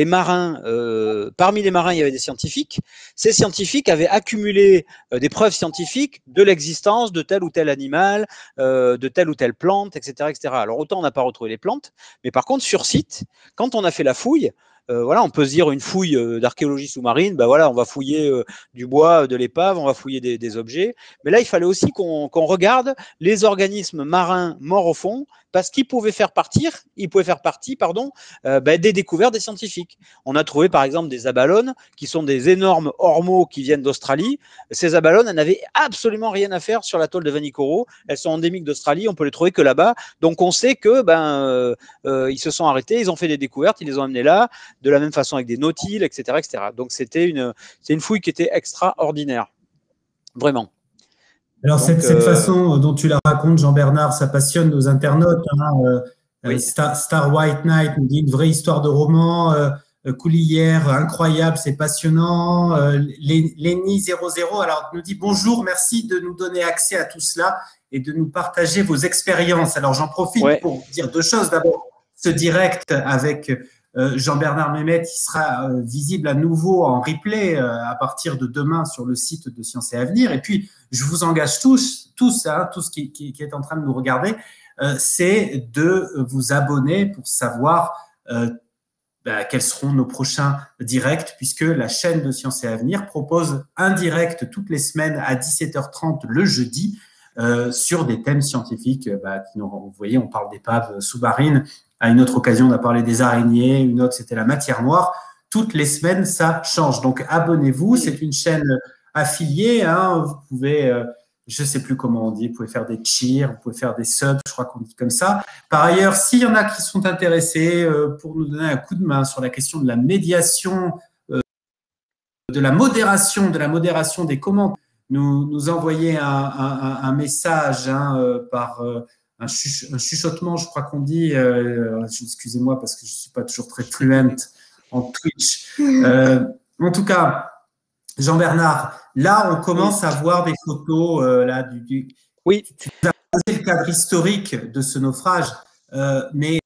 S2: marins, parmi les marins, il y avait des scientifiques. Ces scientifiques avaient accumulé des preuves scientifiques de l'existence de tel ou tel animal, de telle ou telle plante, etc., etc. Alors autant on n'a pas retrouvé les plantes, mais par contre sur site, quand on a fait la fouille, voilà, on peut se dire une fouille d'archéologie sous-marine, ben voilà, on va fouiller du bois, de l'épave, on va fouiller des objets. Mais là, il fallait aussi qu'on regarde les organismes marins morts au fond, parce qu'ils pouvaient faire partie, des découvertes des scientifiques. On a trouvé par exemple des abalones, qui sont des énormes ormeaux qui viennent d'Australie. Ces abalones, elles n'avaient absolument rien à faire sur l'atoll de Vanikoro. Elles sont endémiques d'Australie, on peut les trouver que là-bas. Donc on sait que ils se sont arrêtés, ils ont fait des découvertes, ils les ont amenés là, de la même façon avec des nautiles, etc., etc. Donc c'est une fouille qui était extraordinaire, vraiment.
S3: Alors, cette façon dont tu la racontes, Jean-Bernard, ça passionne nos internautes. Hein. Oui. Star White Knight nous dit une vraie histoire de roman. Coulière, incroyable, c'est passionnant. Lenny 00 alors, nous dit bonjour, merci de nous donner accès à tout cela et de nous partager vos expériences. Alors, j'en profite pour dire deux choses. D'abord, ce direct avec Jean-Bernard Mehmet, qui sera visible à nouveau en replay à partir de demain sur le site de Sciences et Avenir. Et puis, je vous engage tous qui est en train de nous regarder, c'est de vous abonner pour savoir quels seront nos prochains directs, puisque la chaîne de Sciences et Avenir propose un direct toutes les semaines à 17h30 le jeudi sur des thèmes scientifiques. Vous voyez, on parle d'épaves sous-marines. À une autre occasion, on a parlé des araignées. Une autre, c'était la matière noire. Toutes les semaines, ça change. Donc, abonnez-vous. C'est une chaîne affiliée. Hein. Vous pouvez, je ne sais plus comment on dit, vous pouvez faire des cheers, vous pouvez faire des subs, je crois qu'on dit comme ça. Par ailleurs, s'il y en a qui sont intéressés pour nous donner un coup de main sur la question de la médiation, de la modération des commentaires, nous envoyer un message par un chuchotement, je crois qu'on dit, excusez-moi parce que je ne suis pas toujours très fluent en Twitch. En tout cas, Jean-Bernard, là, on commence à voir des photos là,
S2: oui.
S3: Tu as posé le cadre historique de ce naufrage, mais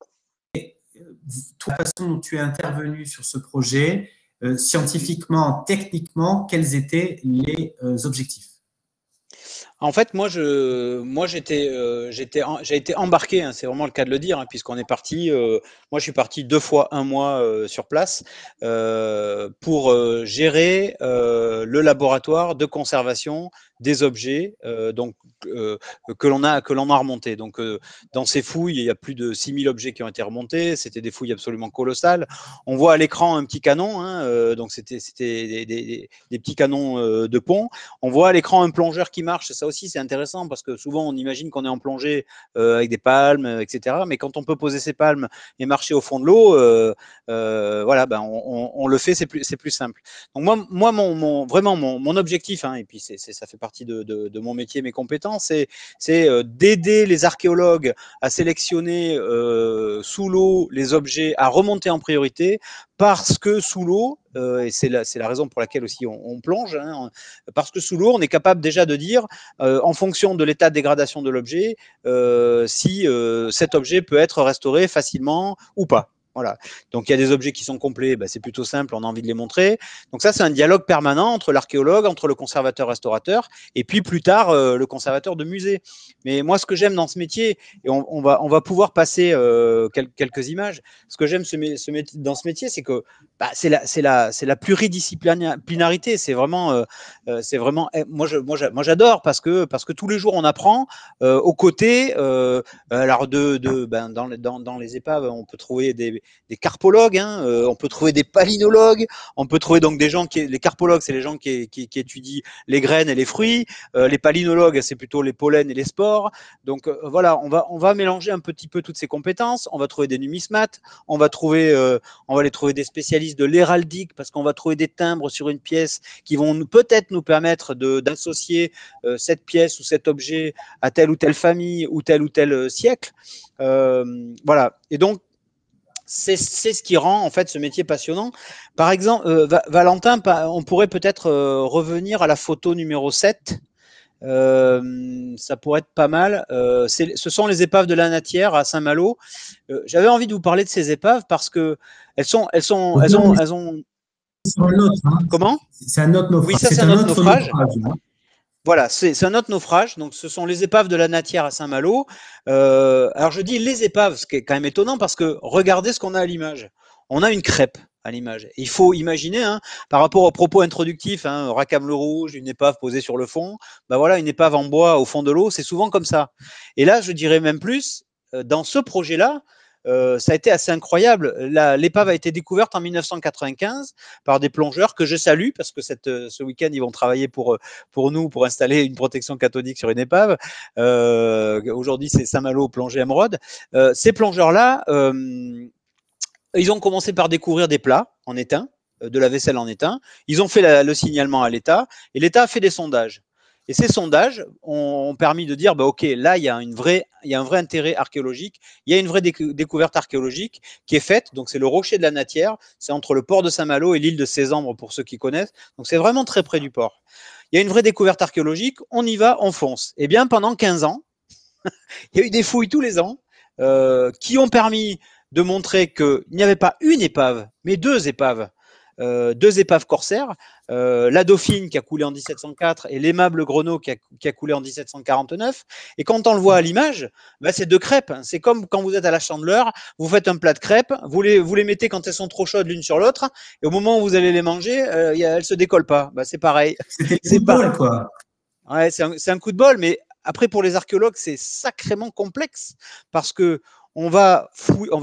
S3: toi, la façon dont tu es intervenu sur ce projet, scientifiquement, techniquement, quels étaient les objectifs?
S2: En fait, moi, j'ai été embarqué, hein, c'est vraiment le cas de le dire, hein, puisqu'on est parti. Moi, je suis parti 2 fois 1 mois sur place pour gérer le laboratoire de conservation des objets que l'on a remonté. Donc, dans ces fouilles, il y a plus de 6000 objets qui ont été remontés. C'était des fouilles absolument colossales. On voit à l'écran un petit canon, hein, donc c'était des petits canons de pont. On voit à l'écran un plongeur qui marche. Ça aussi, c'est intéressant parce que souvent, on imagine qu'on est en plongée avec des palmes, etc. Mais quand on peut poser ses palmes et marcher au fond de l'eau, voilà, on le fait, c'est plus simple. Donc moi mon objectif, hein, et puis ça fait partie de mon métier, mes compétences, c'est d'aider les archéologues à sélectionner sous l'eau les objets à remonter en priorité, parce que sous l'eau, et c'est la raison pour laquelle aussi on plonge, hein, parce que sous l'eau, on est capable déjà de dire, en fonction de l'état de dégradation de l'objet, si cet objet peut être restauré facilement ou pas. Voilà. Donc il y a des objets qui sont complets, c'est plutôt simple, on a envie de les montrer. Donc ça, c'est un dialogue permanent entre l'archéologue, entre le conservateur-restaurateur, et puis plus tard le conservateur de musée. Mais moi, ce que j'aime dans ce métier, et on va pouvoir passer quelques images. Ce que j'aime dans ce métier, c'est que c'est la pluridisciplinarité. C'est vraiment, moi j'adore parce que tous les jours on apprend aux côtés. Alors dans les épaves, on peut trouver des carpologues, hein, on peut trouver des palynologues, on peut trouver donc des gens les carpologues, c'est les gens qui étudient les graines et les fruits, les palynologues, c'est plutôt les pollens et les spores. Donc voilà, on va mélanger un petit peu toutes ces compétences. On va trouver des numismates, on va aller trouver des spécialistes de l'héraldique, parce qu'on va trouver des timbres sur une pièce qui vont peut-être nous permettre d'associer cette pièce ou cet objet à telle ou telle famille ou tel siècle. Voilà. Et donc, c'est ce qui rend en fait ce métier passionnant. Par exemple, Valentin, on pourrait peut-être revenir à la photo numéro 7. Ça pourrait être pas mal. Ce sont les épaves de la Natière à Saint-Malo. J'avais envie de vous parler de ces épaves parce que elles ont.
S3: C'est un autre, hein.
S2: Comment?
S3: C'est un autre naufrage.
S2: Oui, ça c'est
S3: C'est
S2: un
S3: un
S2: autre
S3: autre
S2: naufrage.
S3: naufrage.
S2: Voilà, c'est un autre naufrage. Donc, ce sont les épaves de la Natière à Saint-Malo. Alors, je dis les épaves, ce qui est quand même étonnant parce que regardez ce qu'on a à l'image. On a une crêpe à l'image. Il faut imaginer, hein, par rapport aux propos introductifs, hein, racame le rouge, une épave posée sur le fond. Ben voilà, une épave en bois au fond de l'eau, c'est souvent comme ça. Et là, je dirais même plus, dans ce projet-là, ça a été assez incroyable. L'épave a été découverte en 1995 par des plongeurs que je salue parce que ce week-end ils vont travailler pour nous pour installer une protection cathodique sur une épave. Aujourd'hui c'est Saint-Malo plongée émeraude. Ces plongeurs-là, ils ont commencé par découvrir des plats en étain, de la vaisselle en étain. Ils ont fait le signalement à l'État et l'État a fait des sondages. Et ces sondages ont permis de dire, bah, OK, là, il y a un vrai intérêt archéologique, il y a une vraie découverte archéologique qui est faite. Donc, c'est le rocher de la Natière, c'est entre le port de Saint-Malo et l'île de Cézembre, pour ceux qui connaissent. Donc, c'est vraiment très près du port. Il y a une vraie découverte archéologique, on y va, on fonce. Eh bien, pendant 15 ans, il y a eu des fouilles tous les ans qui ont permis de montrer qu'il n'y avait pas une épave, mais deux épaves corsaires, la Dauphine qui a coulé en 1704 et l'aimable Grenot qui a coulé en 1749. Et quand on le voit à l'image, bah, c'est deux crêpes. C'est comme quand vous êtes à la Chandeleur, vous faites un plat de crêpes, vous les mettez quand elles sont trop chaudes l'une sur l'autre, et au moment où vous allez les manger, elles se décollent pas. Bah, c'est pareil.
S3: C'était le coup de bol, quoi.
S2: Ouais, c'est un coup de bol, mais après pour les archéologues, c'est sacrément complexe parce que on va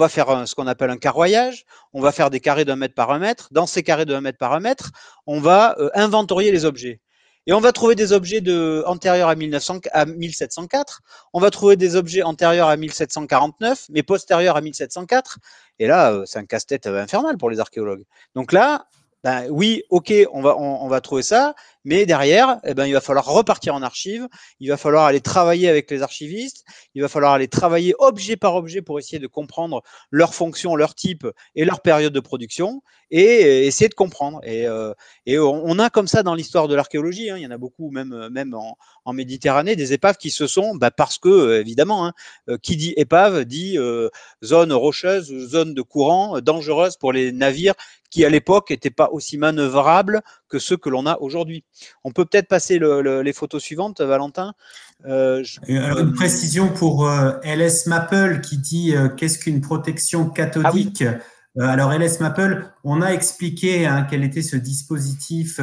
S2: faire ce qu'on appelle un carroyage, on va faire des carrés d'1 mètre par 1 mètre. Dans ces carrés de 1 mètre par 1 mètre, on va inventorier les objets. Et on va trouver des objets antérieurs à 1704, on va trouver des objets antérieurs à 1749, mais postérieurs à 1704. Et là, c'est un casse-tête infernal pour les archéologues. Donc là, ben oui, ok, on va trouver ça, mais derrière, eh ben, il va falloir repartir en archives, il va falloir aller travailler avec les archivistes, il va falloir aller travailler objet par objet pour essayer de comprendre leur fonction, leur type et leur période de production, et essayer de comprendre. Et on a comme ça dans l'histoire de l'archéologie, hein, il y en a beaucoup, même en Méditerranée, des épaves qui se sont, bah parce que, évidemment, hein, qui dit épave dit zone rocheuse, zone de courant dangereuse pour les navires qui à l'époque n'étaient pas aussi manœuvrables que ceux que l'on a aujourd'hui. On peut peut-être passer les photos suivantes, Valentin.
S3: Alors, une précision pour LS Maple qui dit qu'est-ce qu'une protection cathodique.
S2: Ah oui.
S3: Alors LS Maple, on a expliqué hein, quel était ce dispositif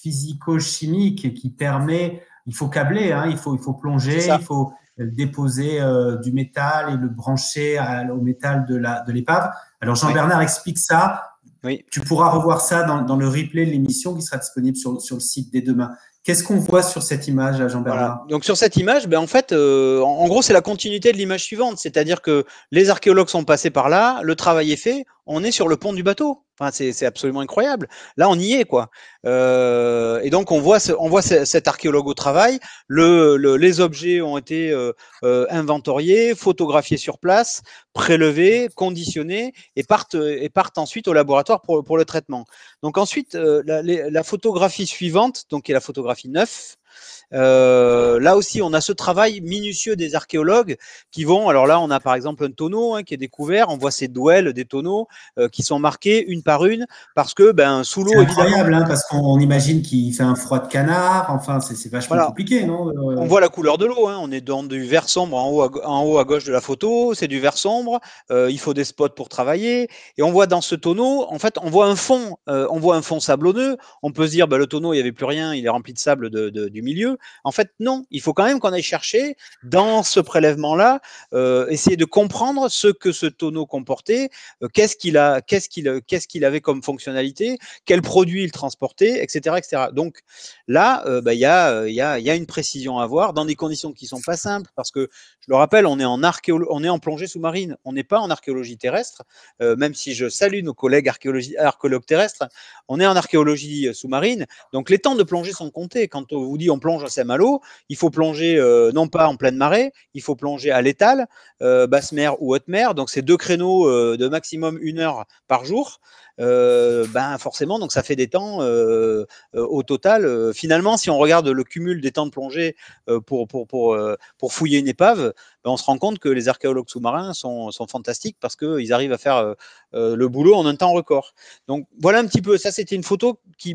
S3: physico-chimique qui permet, il faut câbler, hein, il faut plonger, il faut déposer du métal et le brancher au métal de l'épave. Alors Jean-Bernard explique ça.
S2: Oui.
S3: Tu pourras revoir ça dans le replay de l'émission qui sera disponible sur le site dès demain. Qu'est-ce qu'on voit sur cette image, Jean-Bernard?
S2: Voilà. Donc sur cette image, ben en fait, en gros, c'est la continuité de l'image suivante, c'est-à-dire que les archéologues sont passés par là, le travail est fait, on est sur le pont du bateau. Enfin, c'est absolument incroyable. Là, on y est, quoi. Et donc, on voit cet archéologue au travail. Les objets ont été inventoriés, photographiés sur place, prélevés, conditionnés et partent ensuite au laboratoire pour le traitement. Donc ensuite, la photographie suivante, donc qui est la photographie 9. Là aussi, on a ce travail minutieux des archéologues qui vont. Alors là, on a par exemple un tonneau qui est découvert. On voit ces douelles des tonneaux qui sont marqués une par une parce que sous l'eau,
S3: évidemment. C'est incroyable, hein, parce qu'on imagine qu'il fait un froid de canard. Enfin, c'est vachement compliqué, non?
S2: On voit la couleur de l'eau. Hein. On est dans du vert sombre en haut à gauche de la photo. C'est du vert sombre. Il faut des spots pour travailler. Et on voit dans ce tonneau, en fait, on voit un fond. On voit un fond sablonneux. On peut se dire, le tonneau, il n'y avait plus rien. Il est rempli de sable du milieu. En fait, non. Il faut quand même qu'on aille chercher dans ce prélèvement-là, essayer de comprendre ce que ce tonneau comportait, qu'est-ce qu'il avait comme fonctionnalité, quel produit il transportait, etc., etc. Donc là, il y a une précision à avoir dans des conditions qui sont pas simples parce que je le rappelle, on est en plongée sous-marine, on n'est pas en archéologie terrestre, même si je salue nos collègues archéologues terrestres, on est en archéologie sous-marine, donc les temps de plongée sont comptés. Quand on vous dit on plonge à Saint-Malo, il faut plonger non pas en pleine marée, il faut plonger à l'étale, basse mer ou haute mer, donc c'est 2 créneaux de maximum 1 heure par jour. ben forcément, donc ça fait des temps au total. Finalement, si on regarde le cumul des temps de plongée pour fouiller une épave, ben on se rend compte que les archéologues sous-marins sont fantastiques parce qu'ils arrivent à faire le boulot en un temps record. Donc voilà un petit peu, ça c'était une photo que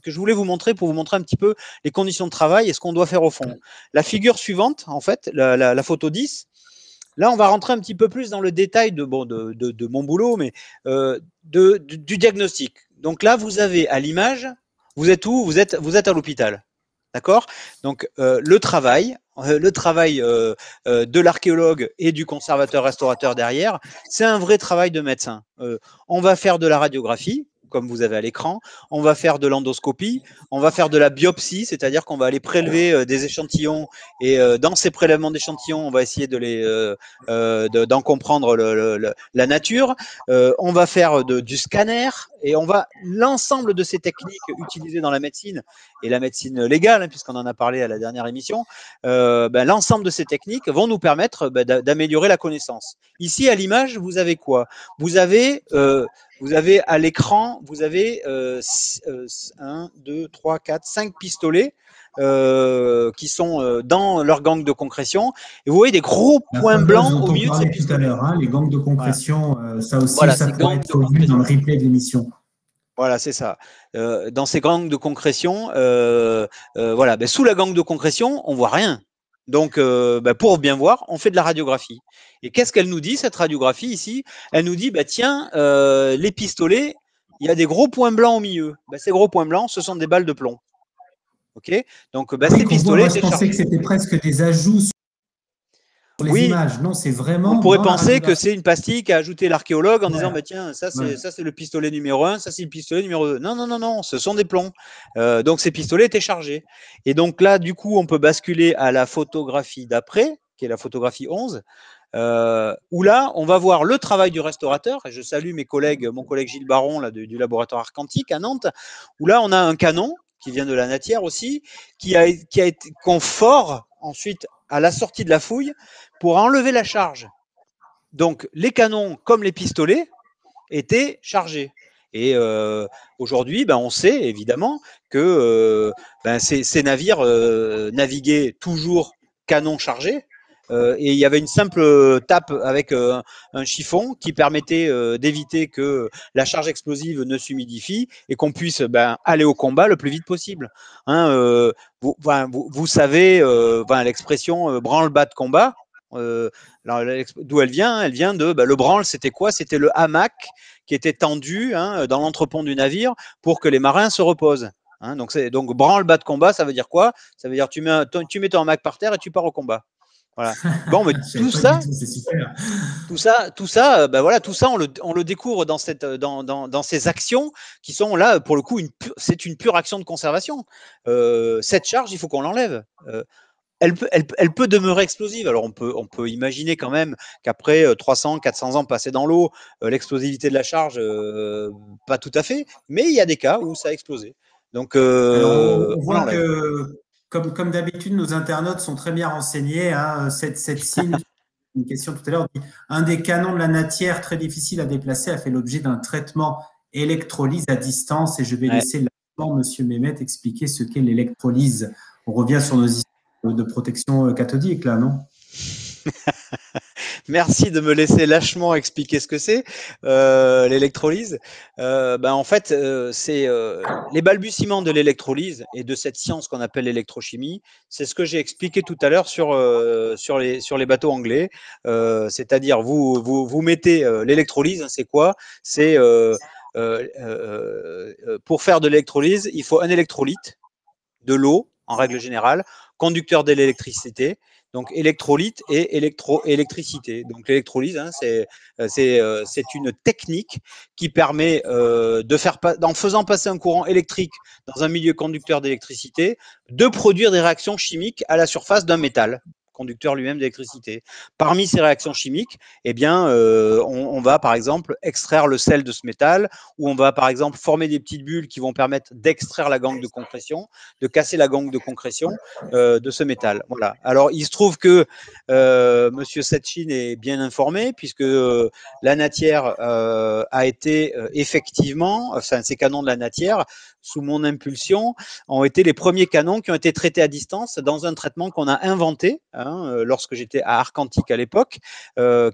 S2: je voulais vous montrer pour vous montrer un petit peu les conditions de travail et ce qu'on doit faire au fond. La figure suivante, en fait, la photo 10, là on va rentrer un petit peu plus dans le détail de mon boulot, mais du diagnostic. Donc là vous avez à l'image, vous êtes où? Vous êtes à l'hôpital. D'accord? Donc le travail de l'archéologue et du conservateur-restaurateur derrière, c'est un vrai travail de médecin. On va faire de la radiographie, comme vous avez à l'écran, on va faire de l'endoscopie, on va faire de la biopsie, c'est-à-dire qu'on va aller prélever des échantillons et dans ces prélèvements d'échantillons, on va essayer d'en comprendre la nature. On va faire du scanner et l'ensemble de ces techniques utilisées dans la médecine et la médecine légale, hein, puisqu'on en a parlé à la dernière émission, l'ensemble de ces techniques vont nous permettre d'améliorer la connaissance. Ici, à l'image, vous avez quoi? Vous avez à l'écran, vous avez 1, 2, 3, 4, 5 pistolets qui sont dans leur gang de compression. Et vous voyez des gros points blancs au milieu de ces pistolets.
S3: Tout à l'heure, hein, les gangs de compression, voilà. Ça aussi, voilà, ça pourrait être vu dans le replay de l'émission.
S2: Voilà, c'est ça. Dans ces gangs de concrétion, voilà, sous la gangue de concrétion, on voit rien. Donc, pour bien voir, on fait de la radiographie. Et qu'est-ce qu'elle nous dit, cette radiographie ici? Elle nous dit, tiens, les pistolets, il y a des gros points blancs au milieu. Ces gros points blancs, ce sont des balles de plomb. Ok? Donc, ces pistolets.
S3: Moi, je pensais que c'était presque des ajouts sur les images. Non, c'est vraiment.
S2: On pourrait penser que c'est une pastille qu'a ajouté l'archéologue en disant tiens, ça c'est le pistolet numéro 1, ça c'est le pistolet numéro 2. Non, non, non, non, ce sont des plombs. Donc ces pistolets étaient chargés. Et donc là, du coup, on peut basculer à la photographie d'après, qui est la photographie 11. Où là, on va voir le travail du restaurateur. Et je salue mon collègue Gilles Baron là, du laboratoire Arcantique à Nantes, où là, on a un canon qui vient de la Natière aussi, qui a été confort ensuite à la sortie de la fouille pour enlever la charge. Donc, les canons, comme les pistolets, étaient chargés. Et aujourd'hui, on sait évidemment que ces navires naviguaient toujours canon chargé. Et il y avait une simple tape avec un chiffon qui permettait d'éviter que la charge explosive ne s'humidifie et qu'on puisse aller au combat le plus vite possible. Hein, vous savez l'expression branle-bas de combat. D'où elle vient? Elle vient de le branle, c'était quoi? C'était le hamac qui était tendu dans l'entrepont du navire pour que les marins se reposent. Hein, donc branle-bas de combat, ça veut dire quoi? Ça veut dire tu mets ton hamac par terre et tu pars au combat. Voilà. Bon, mais tout ça, voilà, tout ça, on le découvre dans ces actions qui sont là, pour le coup, c'est une pure action de conservation. Cette charge, il faut qu'on l'enlève. Elle peut demeurer explosive. Alors, on peut imaginer quand même qu'après 300, 400 ans passés dans l'eau, l'explosivité de la charge, pas tout à fait, mais il y a des cas où ça a explosé. Donc,
S3: on voit que comme d'habitude, nos internautes sont très bien renseignés. Hein. Cette signe, une question tout à l'heure, un des canons de la Natière très difficile à déplacer a fait l'objet d'un traitement électrolyse à distance. Et je vais laisser M. Mehmet expliquer ce qu'est l'électrolyse. On revient sur nos histoires de protection cathodique, là, non?
S2: Merci de me laisser lâchement expliquer ce que c'est l'électrolyse. En fait, c'est les balbutiements de l'électrolyse et de cette science qu'on appelle l'électrochimie. C'est ce que j'ai expliqué tout à l'heure sur les bateaux anglais. C'est-à-dire, vous mettez l'électrolyse, c'est quoi? C'est pour faire de l'électrolyse, il faut un électrolyte, de l'eau en règle générale, conducteur de l'électricité. Donc électrolyte et électricité. Donc l'électrolyse, c'est une technique qui permet en faisant passer un courant électrique dans un milieu conducteur d'électricité, de produire des réactions chimiques à la surface d'un métal, conducteur lui-même d'électricité. Parmi ces réactions chimiques, eh bien, on va par exemple extraire le sel de ce métal, ou on va par exemple former des petites bulles qui vont permettre d'extraire la gangue de concrétion, de casser la gangue de concrétion de ce métal. Voilà. Alors, il se trouve que Monsieur Setchin est bien informé, puisque la Natière a été effectivement, enfin, ces canons de la Natière, sous mon impulsion, ont été les premiers canons qui ont été traités à distance dans un traitement qu'on a inventé lorsque j'étais à Arcantique à l'époque,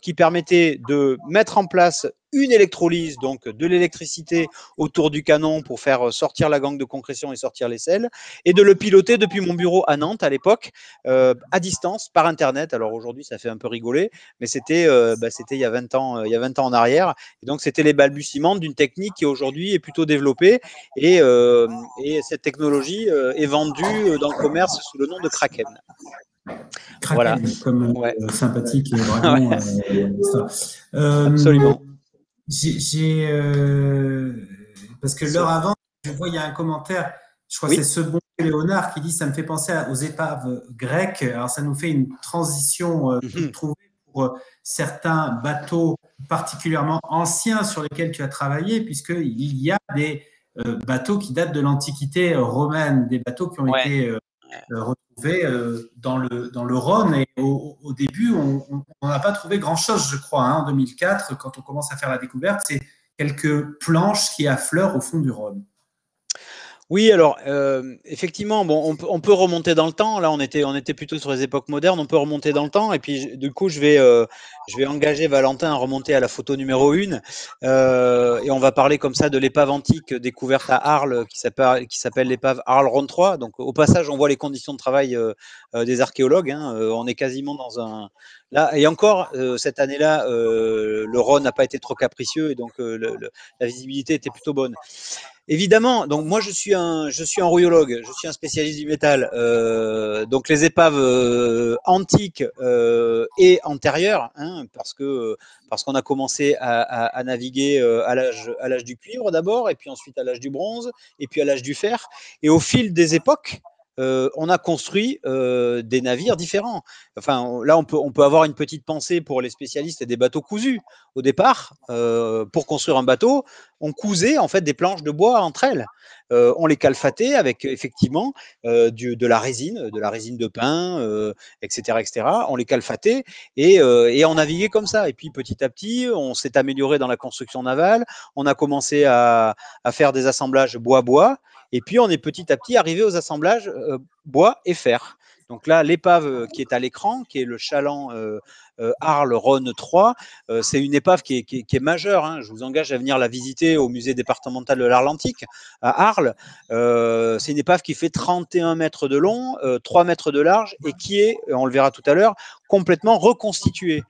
S2: qui permettait de mettre en place une électrolyse, donc de l'électricité autour du canon pour faire sortir la gangue de concrétion et sortir les sels, et de le piloter depuis mon bureau à Nantes à l'époque, à distance, par Internet. Alors aujourd'hui, ça fait un peu rigoler, mais c'était il y a 20 ans, en arrière. Et donc, c'était les balbutiements d'une technique qui aujourd'hui est plutôt développée, et cette technologie est vendue dans le commerce sous le nom de Kraken.
S3: Kraken,
S2: voilà.
S3: Comme sympathique dragon.
S2: Absolument.
S3: Parce que l'heure avant, je vois, il y a un commentaire, je crois que c'est ce bon Léonard qui dit « ça me fait penser aux épaves grecques ». Alors, ça nous fait une transition toute trouvée pour certains bateaux particulièrement anciens sur lesquels tu as travaillé, puisqu'il y a des bateaux qui datent de l'Antiquité romaine, des bateaux qui ont été retrouvés dans le Rhône. Et au début, on n'a pas trouvé grand-chose, je crois, en 2004, quand on commence à faire la découverte. C'est quelques planches qui affleurent au fond du Rhône.
S2: Oui, alors effectivement, bon, on peut remonter dans le temps. Là, on était plutôt sur les époques modernes. On peut remonter dans le temps, et puis du coup, je vais engager Valentin à remonter à la photo numéro 1, et on va parler comme ça de l'épave antique découverte à Arles, qui s'appelle l'épave Arles-Rhône 3. Donc, au passage, on voit les conditions de travail des archéologues. On est quasiment dans un là, et encore cette année-là, le Rhône n'a pas été trop capricieux, et donc la visibilité était plutôt bonne. Évidemment, donc moi je suis un rouillologue, je suis un spécialiste du métal. Donc les épaves antiques et antérieures, parce qu'on a commencé à naviguer à l'âge du cuivre d'abord, et puis ensuite à l'âge du bronze, et puis à l'âge du fer. Et au fil des époques, on a construit des navires différents. Enfin, là, on peut avoir une petite pensée pour les spécialistes des bateaux cousus. Au départ, pour construire un bateau, on cousait en fait des planches de bois entre elles. On les calfatait avec effectivement de la résine de pin, etc., etc. On les calfatait, et on naviguait comme ça. Et puis petit à petit, on s'est amélioré dans la construction navale. On a commencé à faire des assemblages bois-bois. Et puis, on est petit à petit arrivé aux assemblages bois et fer. Donc là, l'épave qui est à l'écran, qui est le chaland Arles-Rhône 3, c'est une épave qui est majeure. Je vous engage à venir la visiter au musée départemental de l'Atlantique à Arles. C'est une épave qui fait 31 mètres de long, 3 mètres de large, et qui est, on le verra tout à l'heure, complètement reconstituée.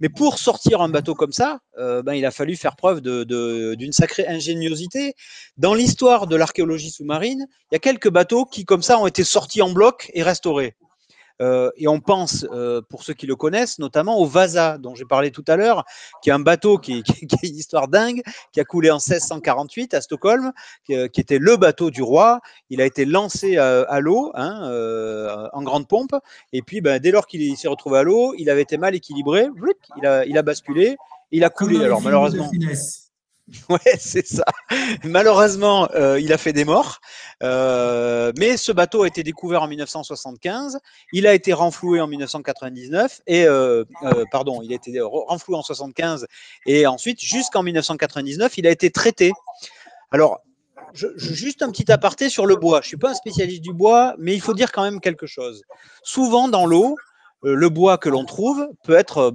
S2: Mais pour sortir un bateau comme ça, il a fallu faire preuve d'une sacrée ingéniosité. Dans l'histoire de l'archéologie sous-marine, il y a quelques bateaux qui, comme ça, ont été sortis en bloc et restaurés. Et on pense, pour ceux qui le connaissent, notamment au Vasa, dont j'ai parlé tout à l'heure, qui est un bateau qui est une histoire dingue, qui a coulé en 1648 à Stockholm, qui était le bateau du roi. Il a été lancé à l'eau, en grande pompe, et puis dès lors qu'il s'est retrouvé à l'eau, il avait été mal équilibré, il a basculé, il a coulé. Alors malheureusement. Ouais, c'est ça. Malheureusement, il a fait des morts. Mais ce bateau a été découvert en 1975. Il a été renfloué en 1999 et il a été renfloué en 75 et ensuite jusqu'en 1999, il a été traité. Alors, juste un petit aparté sur le bois. Je suis pas un spécialiste du bois, mais il faut dire quand même quelque chose. Souvent dans l'eau, le bois que l'on trouve peut être,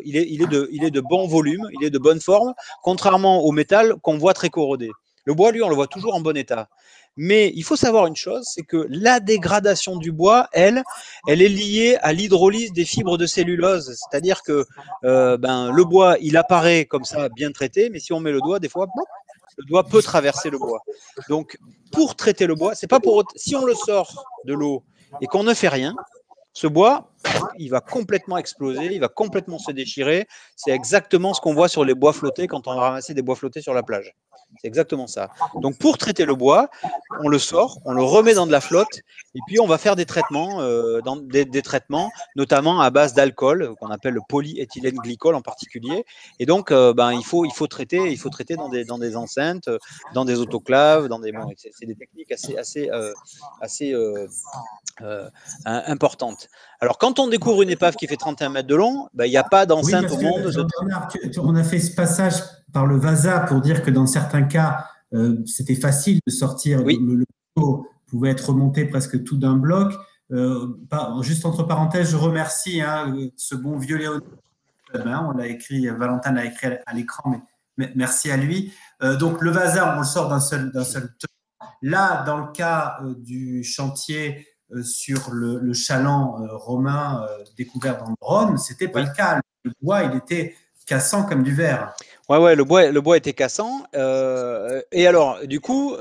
S2: il est de bon volume, il est de bonne forme, contrairement au métal qu'on voit très corrodé. Le bois, lui, on le voit toujours en bon état. Mais il faut savoir une chose, c'est que la dégradation du bois, elle est liée à l'hydrolyse des fibres de cellulose. C'est-à-dire que le bois, il apparaît comme ça, bien traité, mais si on met le doigt, des fois, le doigt peut traverser le bois. Donc, pour traiter le bois, c'est pas pour si on le sort de l'eau et qu'on ne fait rien, ce bois, il va complètement exploser, il va complètement se déchirer. C'est exactement ce qu'on voit sur les bois flottés quand on va ramasser des bois flottés sur la plage. C'est exactement ça. Donc pour traiter le bois, on le sort, on le remet dans de la flotte, et puis on va faire des traitements, des traitements notamment à base d'alcool, qu'on appelle le polyéthylène glycol en particulier. Et donc, il faut traiter dans des enceintes, dans des autoclaves, c'est des techniques assez importantes. Alors, quand on découvre une épave qui fait 31 mètres de long, il n'y a pas d'enceinte au monde.
S3: Jean-Bernard, on a fait ce passage par le Vasa pour dire que dans certains cas, c'était facile de sortir.
S2: Oui.
S3: Le bateau pouvait être remonté presque tout d'un bloc. Juste entre parenthèses, je remercie ce bon vieux Léon. On l'a écrit, Valentin l'a écrit à l'écran, mais merci à lui. Donc le Vasa, on le sort d'un seul temps. Là, dans le cas du chantier sur le chaland romain découvert dans le Rhône, c'était pas le cas. Le bois, il était cassant comme du verre.
S2: Ouais, le bois était cassant. Et alors, du coup,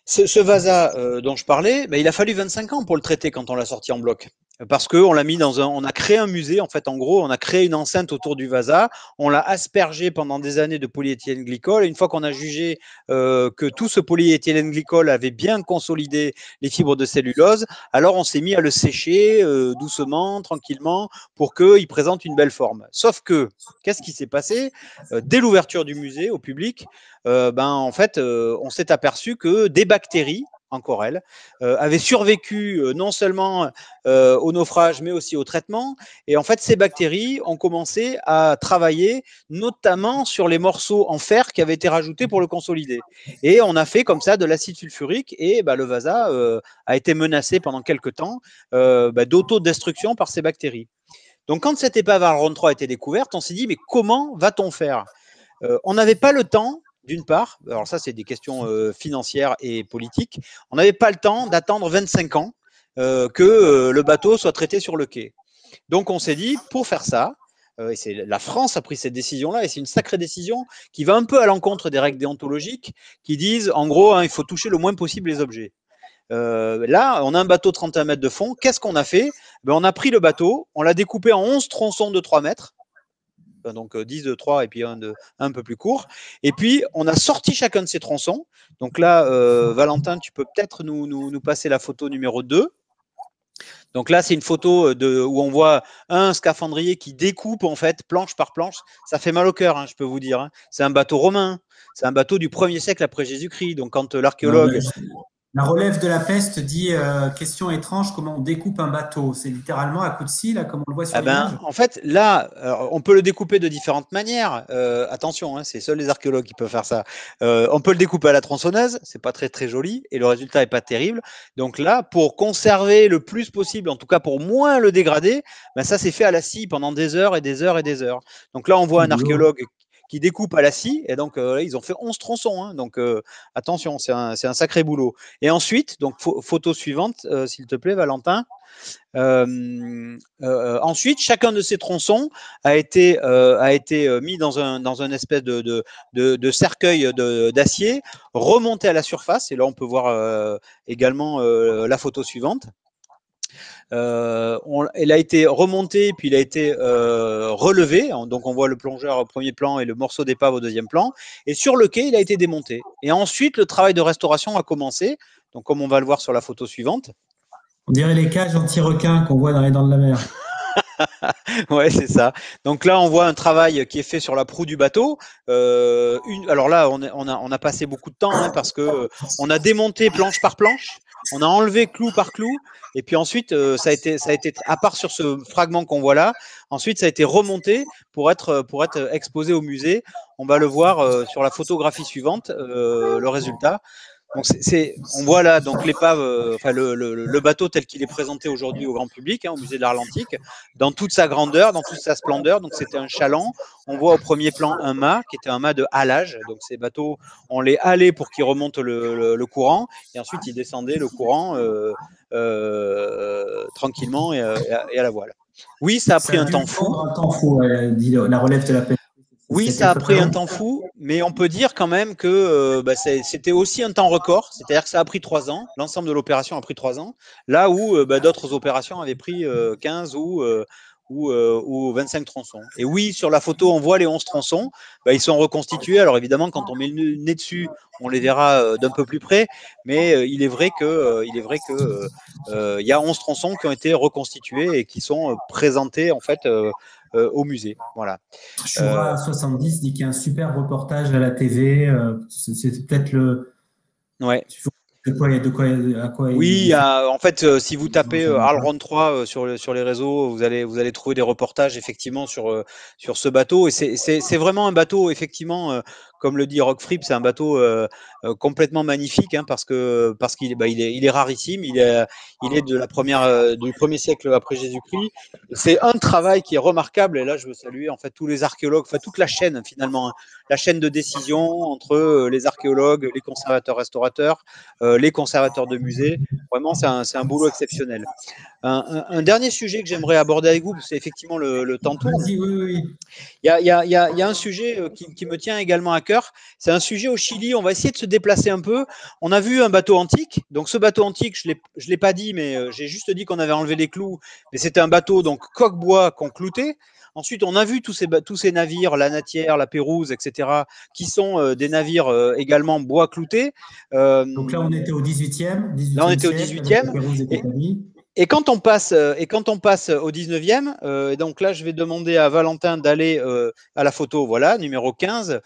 S2: ce Vasa dont je parlais, il a fallu 25 ans pour le traiter quand on l'a sorti en bloc. Parce qu'on l'a mis on a créé un musée, en fait, en gros, on a créé une enceinte autour du Vasa, on l'a aspergé pendant des années de polyéthylène glycol, et une fois qu'on a jugé que tout ce polyéthylène glycol avait bien consolidé les fibres de cellulose, alors on s'est mis à le sécher doucement, tranquillement, pour qu'il présente une belle forme. Sauf que, qu'est-ce qui s'est passé dès l'ouverture du musée au public, en fait, on s'est aperçu que des bactéries, encore elles, avaient survécu non seulement au naufrage, mais aussi au traitement. Et en fait, ces bactéries ont commencé à travailler notamment sur les morceaux en fer qui avaient été rajoutés pour le consolider. Et on a fait comme ça de l'acide sulfurique, et le Vasa a été menacé pendant quelques temps d'autodestruction par ces bactéries. Donc, quand cette épave à Rhône 3 a été découverte, on s'est dit, mais comment va-t-on faire ? On n'avait pas le temps, d'une part, alors ça c'est des questions financières et politiques, on n'avait pas le temps d'attendre 25 ans que le bateau soit traité sur le quai. Donc on s'est dit, pour faire ça, et la France a pris cette décision-là, et c'est une sacrée décision qui va un peu à l'encontre des règles déontologiques qui disent, en gros, il faut toucher le moins possible les objets. Là, on a un bateau de 31 mètres de fond. Qu'est-ce qu'on a fait ? On a pris le bateau, on l'a découpé en 11 tronçons de 3 mètres, donc 10 de 3 et puis un peu plus court. Et puis, on a sorti chacun de ces tronçons. Donc là, Valentin, tu peux peut-être nous passer la photo numéro 2. Donc là, c'est une photo où on voit un scaphandrier qui découpe en fait planche par planche. Ça fait mal au cœur, je peux vous dire. C'est un bateau romain. C'est un bateau du 1er siècle après Jésus-Christ. Donc quand l'archéologue...
S3: La relève de la peste dit question étrange, comment on découpe un bateau. C'est littéralement à coup de scie, là, comme on le voit sur l'image.
S2: En fait, là, on peut le découper de différentes manières. Attention, c'est seuls les archéologues qui peuvent faire ça. On peut le découper à la tronçonneuse, c'est pas très très joli, et le résultat est pas terrible. Donc là, pour conserver le plus possible, en tout cas pour moins le dégrader, ça s'est fait à la scie pendant des heures et des heures et des heures. Donc là, on voit un archéologue qui découpe à la scie, et donc ils ont fait 11 tronçons. Donc attention, c'est un sacré boulot. Et ensuite, donc photo suivante, s'il te plaît, Valentin. Ensuite, chacun de ces tronçons a été mis dans un espèce de cercueil d'acier, remonté à la surface. Et là, on peut voir également la photo suivante. Il a été remonté, puis il a été relevé. Donc, on voit le plongeur au premier plan et le morceau d'épave au deuxième plan. Et sur le quai, il a été démonté. Et ensuite, le travail de restauration a commencé. Donc, comme on va le voir sur la photo suivante.
S3: On dirait les cages anti-requins qu'on voit dans les dents de la mer.
S2: Ouais, c'est ça. Donc là, on voit un travail qui est fait sur la proue du bateau. Alors là, on a passé beaucoup de temps parce que on a démonté planche par planche, on a enlevé clou par clou, et puis ensuite, ça a été à part sur ce fragment qu'on voit là. Ensuite, ça a été remonté pour être exposé au musée. On va le voir sur la photographie suivante, le résultat. Donc on voit là donc l'épave, le bateau tel qu'il est présenté aujourd'hui au grand public, au musée de l'Art Atlantique, dans toute sa grandeur, dans toute sa splendeur. Donc c'était un chaland. On voit au premier plan un mât qui était un mât de halage. Donc ces bateaux, on les halait pour qu'ils remontent le courant, et ensuite ils descendaient le courant tranquillement et à la voile. Oui, ça a pris un temps fou.
S3: Un temps fou, dit la relève de la peste.
S2: Oui, ça a pris un temps fou, mais on peut dire quand même que c'était aussi un temps record, c'est-à-dire que ça a pris 3 ans, l'ensemble de l'opération a pris 3 ans, là où d'autres opérations avaient pris 15 ou 25 tronçons. Et oui, sur la photo, on voit les 11 tronçons, ils sont reconstitués. Alors évidemment, quand on met le nez dessus, on les verra d'un peu plus près, mais il est vrai que il y a 11 tronçons qui ont été reconstitués et qui sont présentés en fait au musée. Voilà.
S3: Choura 70 dit qu'il y a un super reportage à la TV. C'est peut-être le.
S2: Ouais.
S3: À quoi
S2: Oui, en fait, si vous tapez Arlron 3 sur les réseaux, vous allez trouver des reportages effectivement sur ce bateau. Et c'est vraiment un bateau effectivement, comme le dit Rock Fripp, c'est un bateau complètement magnifique parce qu'il il est rarissime. Il est de du 1er siècle après Jésus-Christ. C'est un travail qui est remarquable. Et là, je veux saluer en fait tous les archéologues, enfin toute la chaîne finalement, la chaîne de décision entre les archéologues, les conservateurs-restaurateurs, les conservateurs de musées. Vraiment, c'est un boulot exceptionnel. Un dernier sujet que j'aimerais aborder avec vous, c'est effectivement le temps tourne.
S3: Oui.
S2: Il y a un sujet qui me tient également à cœur. C'est un sujet au Chili. On va essayer de se déplacer un peu. On a vu un bateau antique. Donc, ce bateau antique, je l'ai pas dit, mais j'ai juste dit qu'on avait enlevé les clous. Mais c'était un bateau, donc, coque-bois qu'on cloutait. Ensuite, on a vu tous ces navires, la Natière, la Pérouse, etc., qui sont des navires également bois cloutés.
S3: Donc là, on était au 18e.
S2: Là, on était au 18e. Et quand on passe au 19e, donc là, je vais demander à Valentin d'aller à la photo, voilà, numéro 15,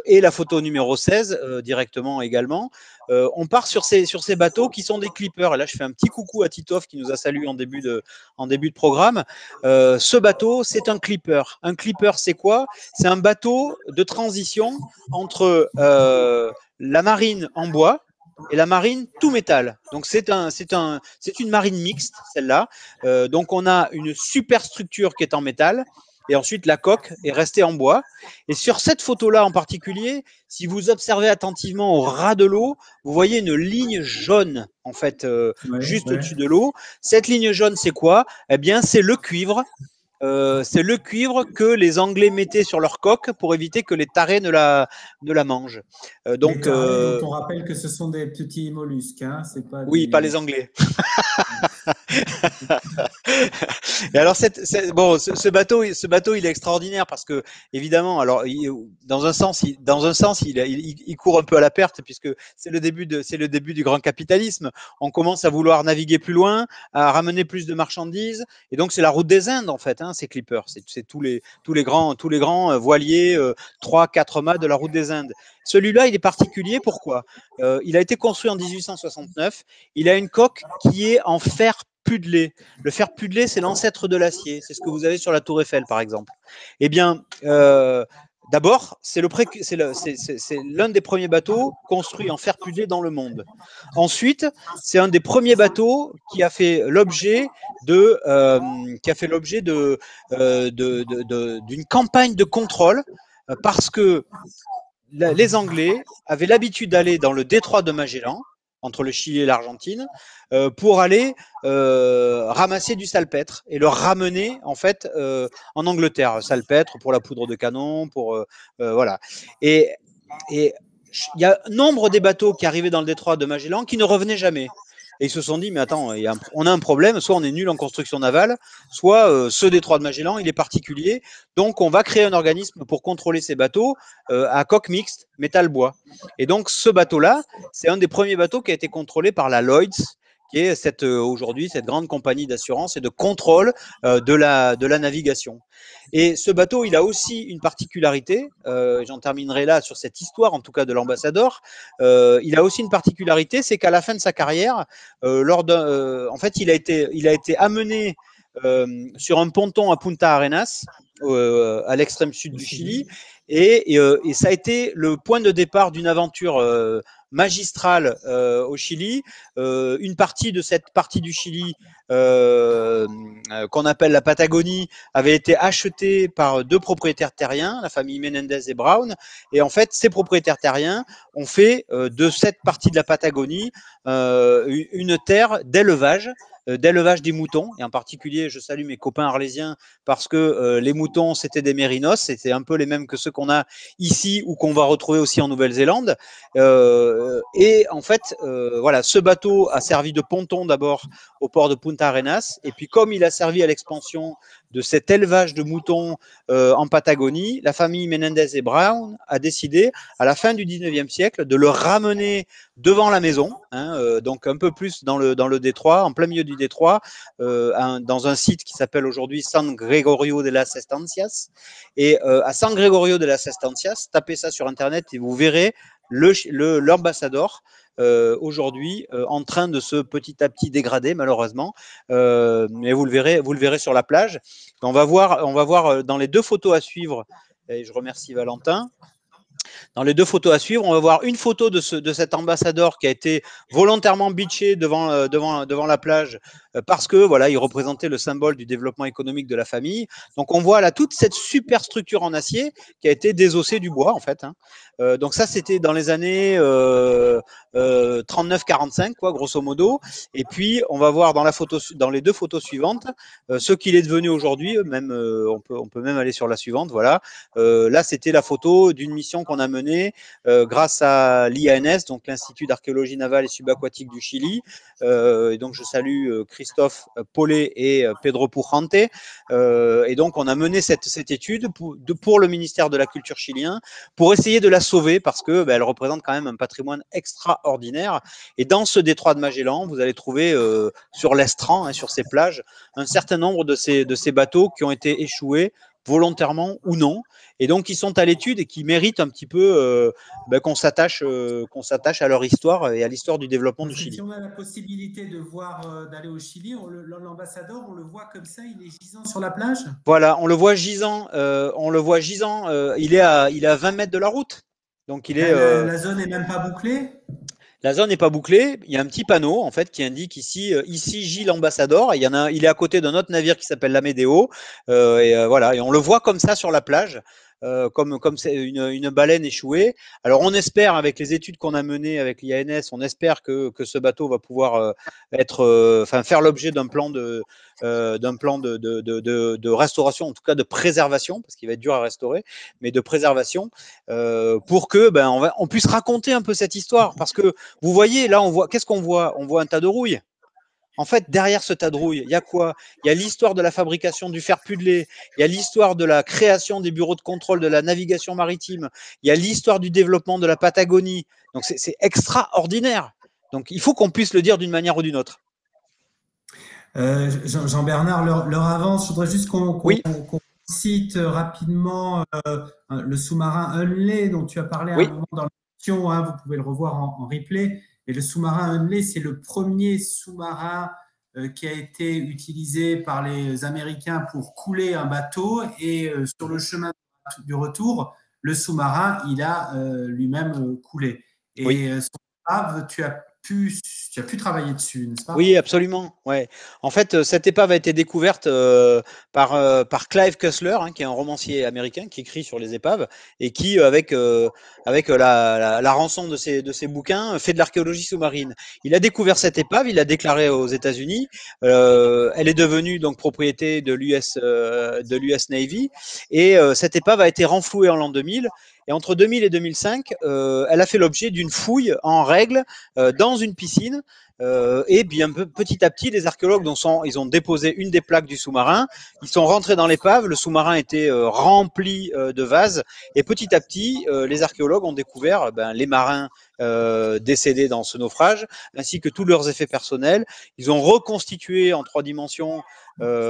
S2: et la photo numéro 16 directement également. On part sur ces bateaux qui sont des clippers. Et là, je fais un petit coucou à Titov qui nous a salué en début de programme. Ce bateau, c'est un clipper. Un clipper, c'est quoi? C'est un bateau de transition entre la marine en bois et la marine tout métal. Donc c'est une marine mixte, celle-là. Donc on a une super structure qui est en métal et ensuite la coque est restée en bois. Et sur cette photo-là en particulier, si vous observez attentivement au ras de l'eau, vous voyez une ligne jaune en fait juste au-dessus de l'eau. Cette ligne jaune, c'est quoi? Eh bien, c'est le cuivre. C'est le cuivre que les Anglais mettaient sur leur coque pour éviter que les tarés ne la mangent.
S3: Donc, on rappelle que ce sont des petits mollusques, hein, c'est pas
S2: oui, pas les Anglais. Et alors, ce bateau, il est extraordinaire parce que, évidemment, alors, dans un sens, il court un peu à la perte puisque c'est le début du grand capitalisme. On commence à vouloir naviguer plus loin, à ramener plus de marchandises, et donc c'est la route des Indes en fait, ces clippers. C'est tous les grands voiliers 3-4 mâts de la route des Indes. Celui-là, il est particulier. Pourquoi? Il a été construit en 1869. Il a une coque qui est en fer pudelé. Le fer pudelé, c'est l'ancêtre de l'acier. C'est ce que vous avez sur la Tour Eiffel, par exemple. Eh bien, d'abord, c'est l'un des premiers bateaux construits en fer pudelé dans le monde. Ensuite, c'est un des premiers bateaux qui a fait l'objet d'une campagne de contrôle parce que les Anglais avaient l'habitude d'aller dans le détroit de Magellan, entre le Chili et l'Argentine, pour aller ramasser du salpêtre et le ramener en fait en Angleterre. Salpêtre pour la poudre de canon, voilà. Et il y a nombre des bateaux qui arrivaient dans le détroit de Magellan qui ne revenaient jamais. Et ils se sont dit, mais attends, on a un problème, soit on est nul en construction navale, soit ce détroit de Magellan, il est particulier. Donc, on va créer un organisme pour contrôler ces bateaux à coque mixte, métal-bois. Et donc, ce bateau-là, c'est un des premiers bateaux qui a été contrôlé par la Lloyd's, qui est aujourd'hui cette grande compagnie d'assurance et de contrôle de la navigation. Et ce bateau, il a aussi une particularité, j'en terminerai là sur cette histoire, en tout cas de l'ambassadeur, il a aussi une particularité, c'est qu'à la fin de sa carrière, en fait, il a été amené sur un ponton à Punta Arenas, à l'extrême sud du Chili, et ça a été le point de départ d'une aventure magistrale au Chili. Une partie de cette partie du Chili qu'on appelle la Patagonie avait été achetée par 2 propriétaires terriens, la famille Menendez et Brown, et en fait ces propriétaires terriens ont fait de cette partie de la Patagonie une terre d'élevage d'élevage des moutons. Et en particulier, je salue mes copains arlésiens parce que les moutons, c'était des mérinos. C'était un peu les mêmes que ceux qu'on a ici ou qu'on va retrouver aussi en Nouvelle-Zélande. Et en fait, voilà, ce bateau a servi de ponton d'abord au port de Punta Arenas. Et puis, comme il a servi à l'expansion de cet élevage de moutons en Patagonie, la famille Menendez et Brown a décidé, à la fin du 19e siècle, de le ramener devant la maison, donc un peu plus dans le détroit, en plein milieu du détroit, dans un site qui s'appelle aujourd'hui San Gregorio de las Estancias. Et à San Gregorio de las Estancias, tapez ça sur Internet et vous verrez l'ambassadeur aujourd'hui en train de se petit à petit dégrader malheureusement, mais vous le verrez sur la plage. On va voir dans les deux photos à suivre, et je remercie Valentin. Dans les deux photos à suivre, on va voir une photo de cet ambassadeur qui a été volontairement bitché devant la plage parce que voilà, il représentait le symbole du développement économique de la famille. Donc on voit là toute cette super structure en acier qui a été désossée du bois en fait. Donc ça c'était dans les années 39-45 quoi, grosso modo. Et puis on va voir dans les deux photos suivantes ce qu'il est devenu aujourd'hui. Même on peut même aller sur la suivante. Voilà. Là c'était la photo d'une mission qu'on a menée grâce à l'IANS, donc l'Institut d'archéologie navale et subaquatique du Chili. Et donc je salue Christophe Paulet et Pedro Pujante. Et donc on a mené cette étude pour le ministère de la Culture chilien pour essayer de la sauver parce que elle représente quand même un patrimoine extraordinaire. Et dans ce détroit de Magellan, vous allez trouver sur l'estran, sur ces plages, un certain nombre de ces bateaux qui ont été échoués volontairement ou non, et donc qui sont à l'étude et qui méritent un petit peu qu'on s'attache à leur histoire et à l'histoire du développement du Chili.
S3: Si on a la possibilité de voir, d'aller au Chili, l'ambassadeur, on le voit comme ça, il est gisant sur la plage?
S2: Voilà, on le voit gisant, il est à 20 mètres de la route. Donc
S3: la zone n'est même pas bouclée?
S2: La zone n'est pas bouclée. Il y a un petit panneau en fait qui indique ici gît l'ambassadeur. Il est à côté d'un autre navire qui s'appelle l'Amédéo. Voilà, et on le voit comme ça sur la plage. Comme c'est une baleine échouée. Alors on espère, avec les études qu'on a menées avec l'IANS, on espère que ce bateau va pouvoir faire l'objet d'un plan de restauration, en tout cas de préservation, parce qu'il va être dur à restaurer, mais de préservation, pour que on puisse raconter un peu cette histoire. Parce que vous voyez, là, qu'est-ce qu'on voit? On voit un tas de rouille. En fait, derrière ce tas de rouille, il y a quoi? Il y a l'histoire de la fabrication du fer pudelé, il y a l'histoire de la création des bureaux de contrôle de la navigation maritime, il y a l'histoire du développement de la Patagonie. Donc, c'est extraordinaire. Donc, il faut qu'on puisse le dire d'une manière ou d'une autre.
S3: Jean-Bernard, l'heure avance. Je voudrais juste qu'on cite rapidement le sous-marin Hunley dont tu as parlé à un moment dans l'émission. Vous pouvez le revoir en replay. Et le sous-marin Hunley, c'est le premier sous-marin qui a été utilisé par les Américains pour couler un bateau. Et sur le chemin du retour, le sous-marin, il a lui-même coulé. Et son épave, tu as pu travailler dessus, n'est-ce pas?
S2: Oui, absolument. Ouais. En fait, cette épave a été découverte par Clive Cussler, qui est un romancier américain qui écrit sur les épaves et qui, avec la rançon de ses bouquins, fait de l'archéologie sous-marine. Il a découvert cette épave, il l'a déclarée aux États-Unis. Elle est devenue donc propriété de l'US Navy, et cette épave a été renflouée en l'an 2000. Et entre 2000 et 2005, elle a fait l'objet d'une fouille en règle dans une piscine. Et bien petit à petit, les archéologues ils ont déposé une des plaques du sous-marin, ils sont rentrés dans l'épave, le sous-marin était rempli de vases, et petit à petit, les archéologues ont découvert les marins décédés dans ce naufrage, ainsi que tous leurs effets personnels. Ils ont reconstitué en 3 dimensions.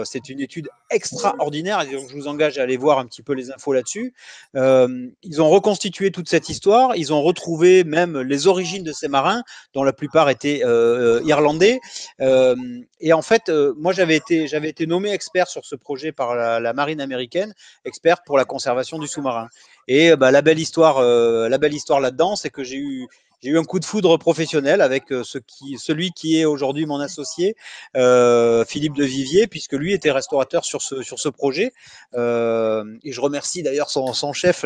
S2: C'est une étude extraordinaire, et donc je vous engage à aller voir un petit peu les infos là-dessus. Ils ont reconstitué toute cette histoire, ils ont retrouvé même les origines de ces marins, dont la plupart étaient irlandais. Et en fait, moi j'avais été nommé expert sur ce projet par la marine américaine, expert pour la conservation du sous-marin. Et la belle histoire là-dedans, c'est que j'ai eu j'ai eu un coup de foudre professionnel avec celui qui est aujourd'hui mon associé, Philippe de Vivier, puisque lui était restaurateur sur ce projet. Et je remercie d'ailleurs son chef,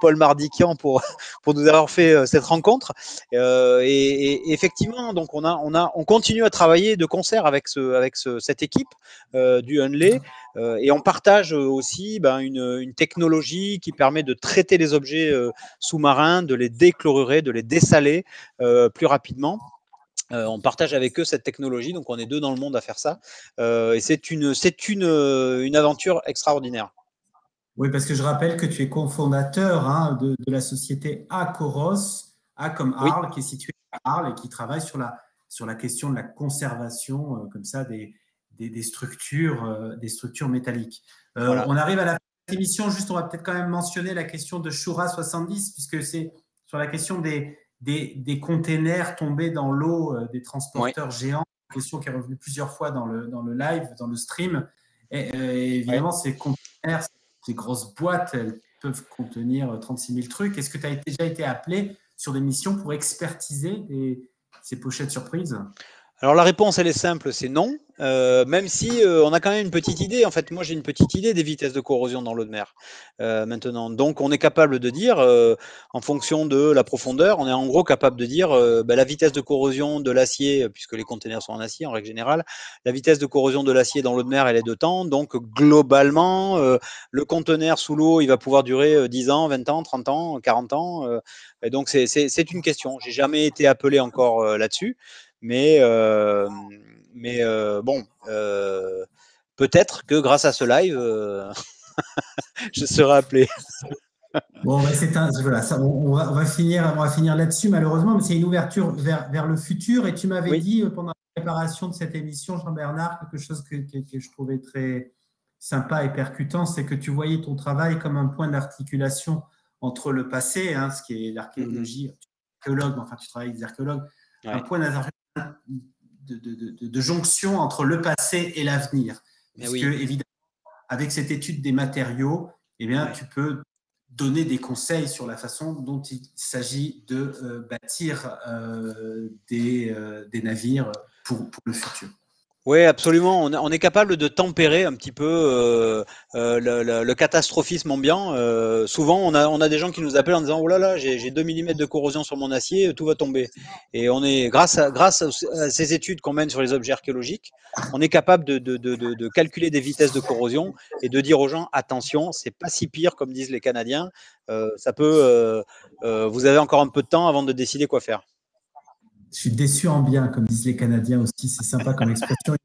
S2: Paul Mardiquian, pour nous avoir fait cette rencontre. Et effectivement, donc on continue à travailler de concert avec cette équipe du Hunley, et on partage aussi une technologie qui permet de traiter les objets sous-marins, de les déchlorurer, de les dessaler plus rapidement. On partage avec eux cette technologie, donc on est 2 dans le monde à faire ça, et c'est une aventure extraordinaire.
S3: Oui, parce que je rappelle que tu es cofondateur de la société Acoros, A comme
S2: Oui.
S3: Arles, qui est située à Arles et qui travaille sur la question de la conservation comme ça des structures métalliques.
S2: Voilà.
S3: On arrive à la fin de cette émission. Juste, on va peut-être quand même mentionner la question de Shura 70, puisque c'est sur la question des containers tombés dans l'eau des transporteurs géants, une question qui est revenue plusieurs fois dans le live, dans le stream. Et évidemment, ces containers, ces grosses boîtes, elles peuvent contenir 36 000 trucs. Est-ce que tu as déjà été appelé sur des missions pour expertiser ces pochettes surprises?
S2: Alors la réponse, elle est simple, c'est non. Même si on a quand même une petite idée. En fait, moi j'ai une petite idée des vitesses de corrosion dans l'eau de mer maintenant. Donc on est capable de dire, en fonction de la profondeur, on est en gros capable de dire la vitesse de corrosion de l'acier, puisque les conteneurs sont en acier en règle générale, la vitesse de corrosion de l'acier dans l'eau de mer, elle est de temps. Donc globalement, le conteneur sous l'eau, il va pouvoir durer 10 ans, 20 ans, 30 ans, 40 ans. Et donc c'est une question. J'ai jamais été appelé encore là-dessus. Mais bon, peut-être que grâce à ce live, je serai appelé.
S3: Bon, voilà, on va finir là-dessus, malheureusement, mais c'est une ouverture vers le futur. Et tu m'avais
S2: Oui.
S3: dit pendant la préparation de cette émission, Jean-Bernard, quelque chose que je trouvais très sympa et percutant, c'est que tu voyais ton travail comme un point d'articulation entre le passé, ce qui est l'archéologie, archéologue, enfin tu travailles avec des archéologues, un point de jonction entre le passé et l'avenir. Parce que, évidemment, avec cette étude des matériaux, eh bien, tu peux donner des conseils sur la façon dont il s'agit de bâtir des navires pour le futur.
S2: Oui, absolument. On est capable de tempérer un petit peu le catastrophisme ambiant. Souvent, on a des gens qui nous appellent en disant « Oh là là, j'ai 2 mm de corrosion sur mon acier, tout va tomber ». Et on est, grâce à ces études qu'on mène sur les objets archéologiques, on est capable de calculer des vitesses de corrosion et de dire aux gens « Attention, c'est pas si pire comme disent les Canadiens. Ça peut, vous avez encore un peu de temps avant de décider quoi faire ».
S3: Je suis déçu en bien, comme disent les Canadiens aussi, c'est sympa comme expression.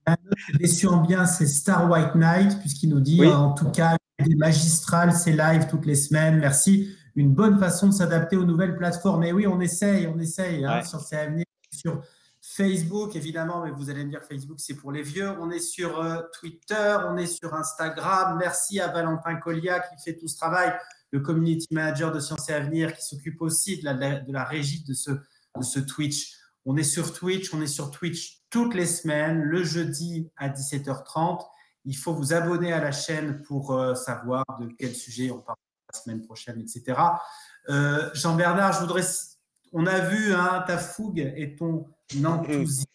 S3: Déçu en bien, c'est Star White Knight, puisqu'il nous dit en tout cas, des magistrales, c'est live toutes les semaines. Merci. Une bonne façon de s'adapter aux nouvelles plateformes. Et oui, on essaye sur CAvenir, sur Facebook, évidemment, mais vous allez me dire Facebook, c'est pour les vieux. On est sur Twitter, on est sur Instagram. Merci à Valentin Collia qui fait tout ce travail, le community manager de Sciences et Avenir, qui s'occupe aussi de la régie de ce Twitch. On est sur Twitch toutes les semaines, le jeudi à 17h30. Il faut vous abonner à la chaîne pour savoir de quel sujet on parle la semaine prochaine, etc. Jean-Bernard, on a vu ta fougue et ton enthousiasme.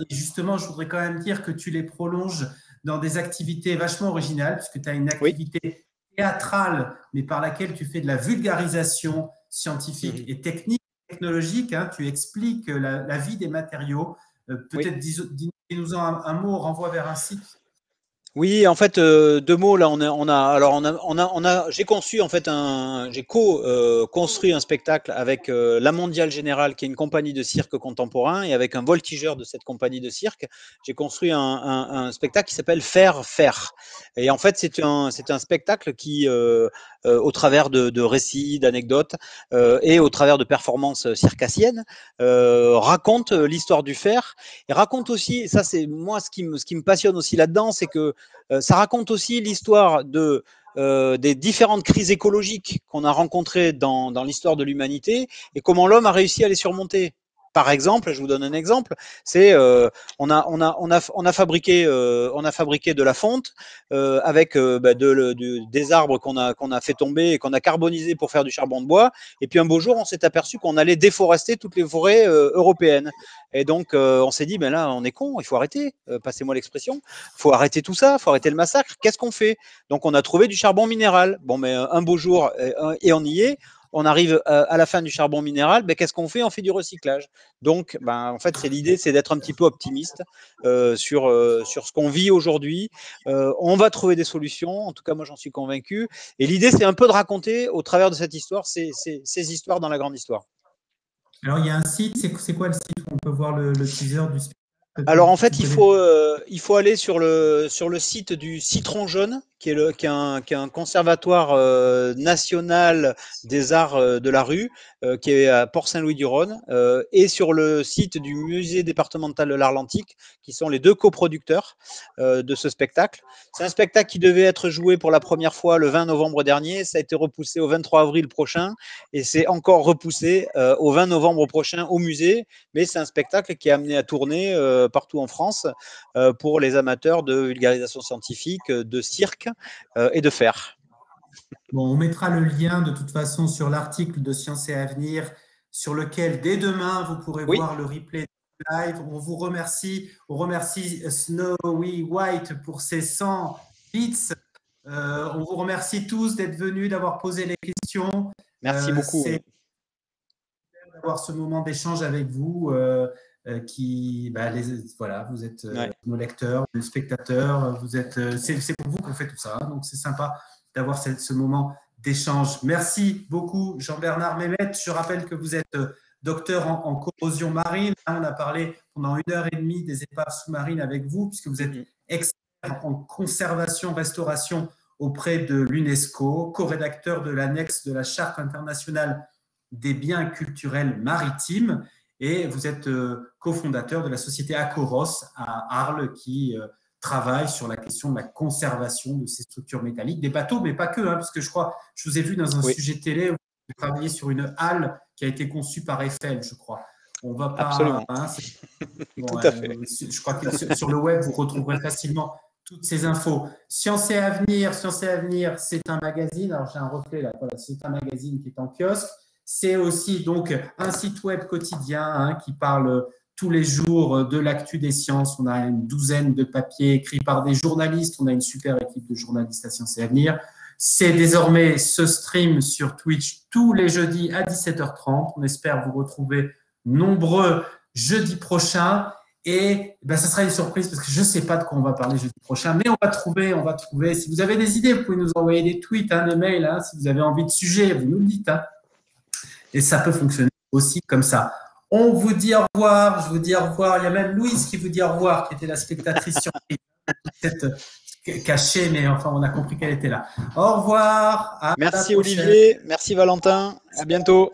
S3: Et justement, je voudrais quand même dire que tu les prolonges dans des activités vachement originales, puisque tu as une activité théâtrale, mais par laquelle tu fais de la vulgarisation scientifique et technique. Technologique, tu expliques la vie des matériaux. Peut-être dis-nous un mot, renvoie vers un site.
S2: Oui, en fait, 2 mots là. J'ai conçu en fait j'ai construit un spectacle avec la Mondiale Générale, qui est une compagnie de cirque contemporain, et avec un voltigeur de cette compagnie de cirque, j'ai construit un spectacle qui s'appelle Faire. Et en fait, c'est un spectacle qui, au travers de récits, d'anecdotes et au travers de performances circassiennes, raconte l'histoire du fer, et raconte aussi, et ça c'est moi ce qui me passionne aussi là-dedans, c'est que ça raconte aussi l'histoire des différentes crises écologiques qu'on a rencontrées dans l'histoire de l'humanité, et comment l'homme a réussi à les surmonter. par exemple, je vous donne un exemple, c'est on a fabriqué de la fonte avec des arbres qu'on a fait tomber et qu'on a carbonisé pour faire du charbon de bois. Et puis un beau jour, on s'est aperçu qu'on allait déforester toutes les forêts européennes. Et donc on s'est dit, ben là, on est con, il faut arrêter. Passez-moi l'expression, il faut arrêter tout ça, il faut arrêter le massacre. Qu'est-ce qu'on fait? Donc on a trouvé du charbon minéral. Bon, mais un beau jour, et on y est. On arrive à la fin du charbon minéral, ben, qu'est-ce qu'on fait? On fait du recyclage. Donc, ben, en fait, l'idée, c'est d'être un petit peu optimiste sur ce qu'on vit aujourd'hui. On va trouver des solutions, en tout cas, moi, j'en suis convaincu. Et l'idée, c'est un peu de raconter, au travers de cette histoire, ces histoires dans la grande histoire.
S3: Alors, il y a un site, c'est quoi le site où on peut voir le teaser du spectacle?
S2: Alors en fait, il faut aller sur le site du Citron Jaune, qui est un conservatoire national des arts de la rue, qui est à Port-Saint-Louis-du-Rhône, et sur le site du musée départemental de l'Atlantique, qui sont les deux coproducteurs de ce spectacle. C'est un spectacle qui devait être joué pour la première fois le 20 novembre dernier, ça a été repoussé au 23 avril prochain, et c'est encore repoussé au 20 novembre prochain au musée, mais c'est un spectacle qui est amené à tourner partout en France pour les amateurs de vulgarisation scientifique, de cirque et de fer.
S3: Bon, on mettra le lien de toute façon sur l'article de Sciences et Avenir sur lequel dès demain vous pourrez voir le replay live. On vous remercie. On remercie Snowy White pour ses 100 bits. On vous remercie tous d'être venus, d'avoir posé les questions.
S2: Merci beaucoup.
S3: C'est d'avoir ce moment d'échange avec vous. Voilà, vous êtes nos lecteurs, nos spectateurs, c'est pour vous qu'on fait tout ça, donc c'est sympa d'avoir ce moment d'échange. Merci beaucoup Jean-Bernard Mehmet. Je rappelle que vous êtes docteur en corrosion marine. On a parlé pendant 1h30 des épaves sous-marines avec vous, puisque vous êtes expert en conservation, restauration auprès de l'UNESCO, co-rédacteur de l'annexe de la Charte internationale des biens culturels maritimes. Et vous êtes cofondateur de la société Acoros à Arles qui travaille sur la question de la conservation de ces structures métalliques, des bateaux, mais pas que, parce que je vous ai vu dans un sujet télé où vous travaillez sur une halle qui a été conçue par Eiffel, je crois. On va pas.
S2: Absolument.
S3: Tout à fait. Je crois que sur le web, vous retrouverez facilement toutes ces infos. Sciences et Avenir, c'est un magazine. Alors j'ai un reflet là. Voilà, c'est un magazine qui est en kiosque. C'est aussi donc un site web quotidien qui parle tous les jours de l'actu des sciences. On a une douzaine de papiers écrits par des journalistes. On a une super équipe de journalistes à Sciences et Avenir. C'est désormais ce stream sur Twitch tous les jeudis à 17h30. On espère vous retrouver nombreux jeudi prochain. Et ça sera une surprise parce que je ne sais pas de quoi on va parler jeudi prochain, mais on va trouver. Si vous avez des idées, vous pouvez nous envoyer des tweets, des mails. Si vous avez envie de sujet, vous nous le dites. Et ça peut fonctionner aussi comme ça. On vous dit au revoir. Je vous dis au revoir. Il y a même Louise qui vous dit au revoir, qui était la spectatrice surprise. Peut-être cachée, mais enfin, on a compris qu'elle était là. Au revoir.
S2: Merci Olivier. Merci Valentin. À bientôt.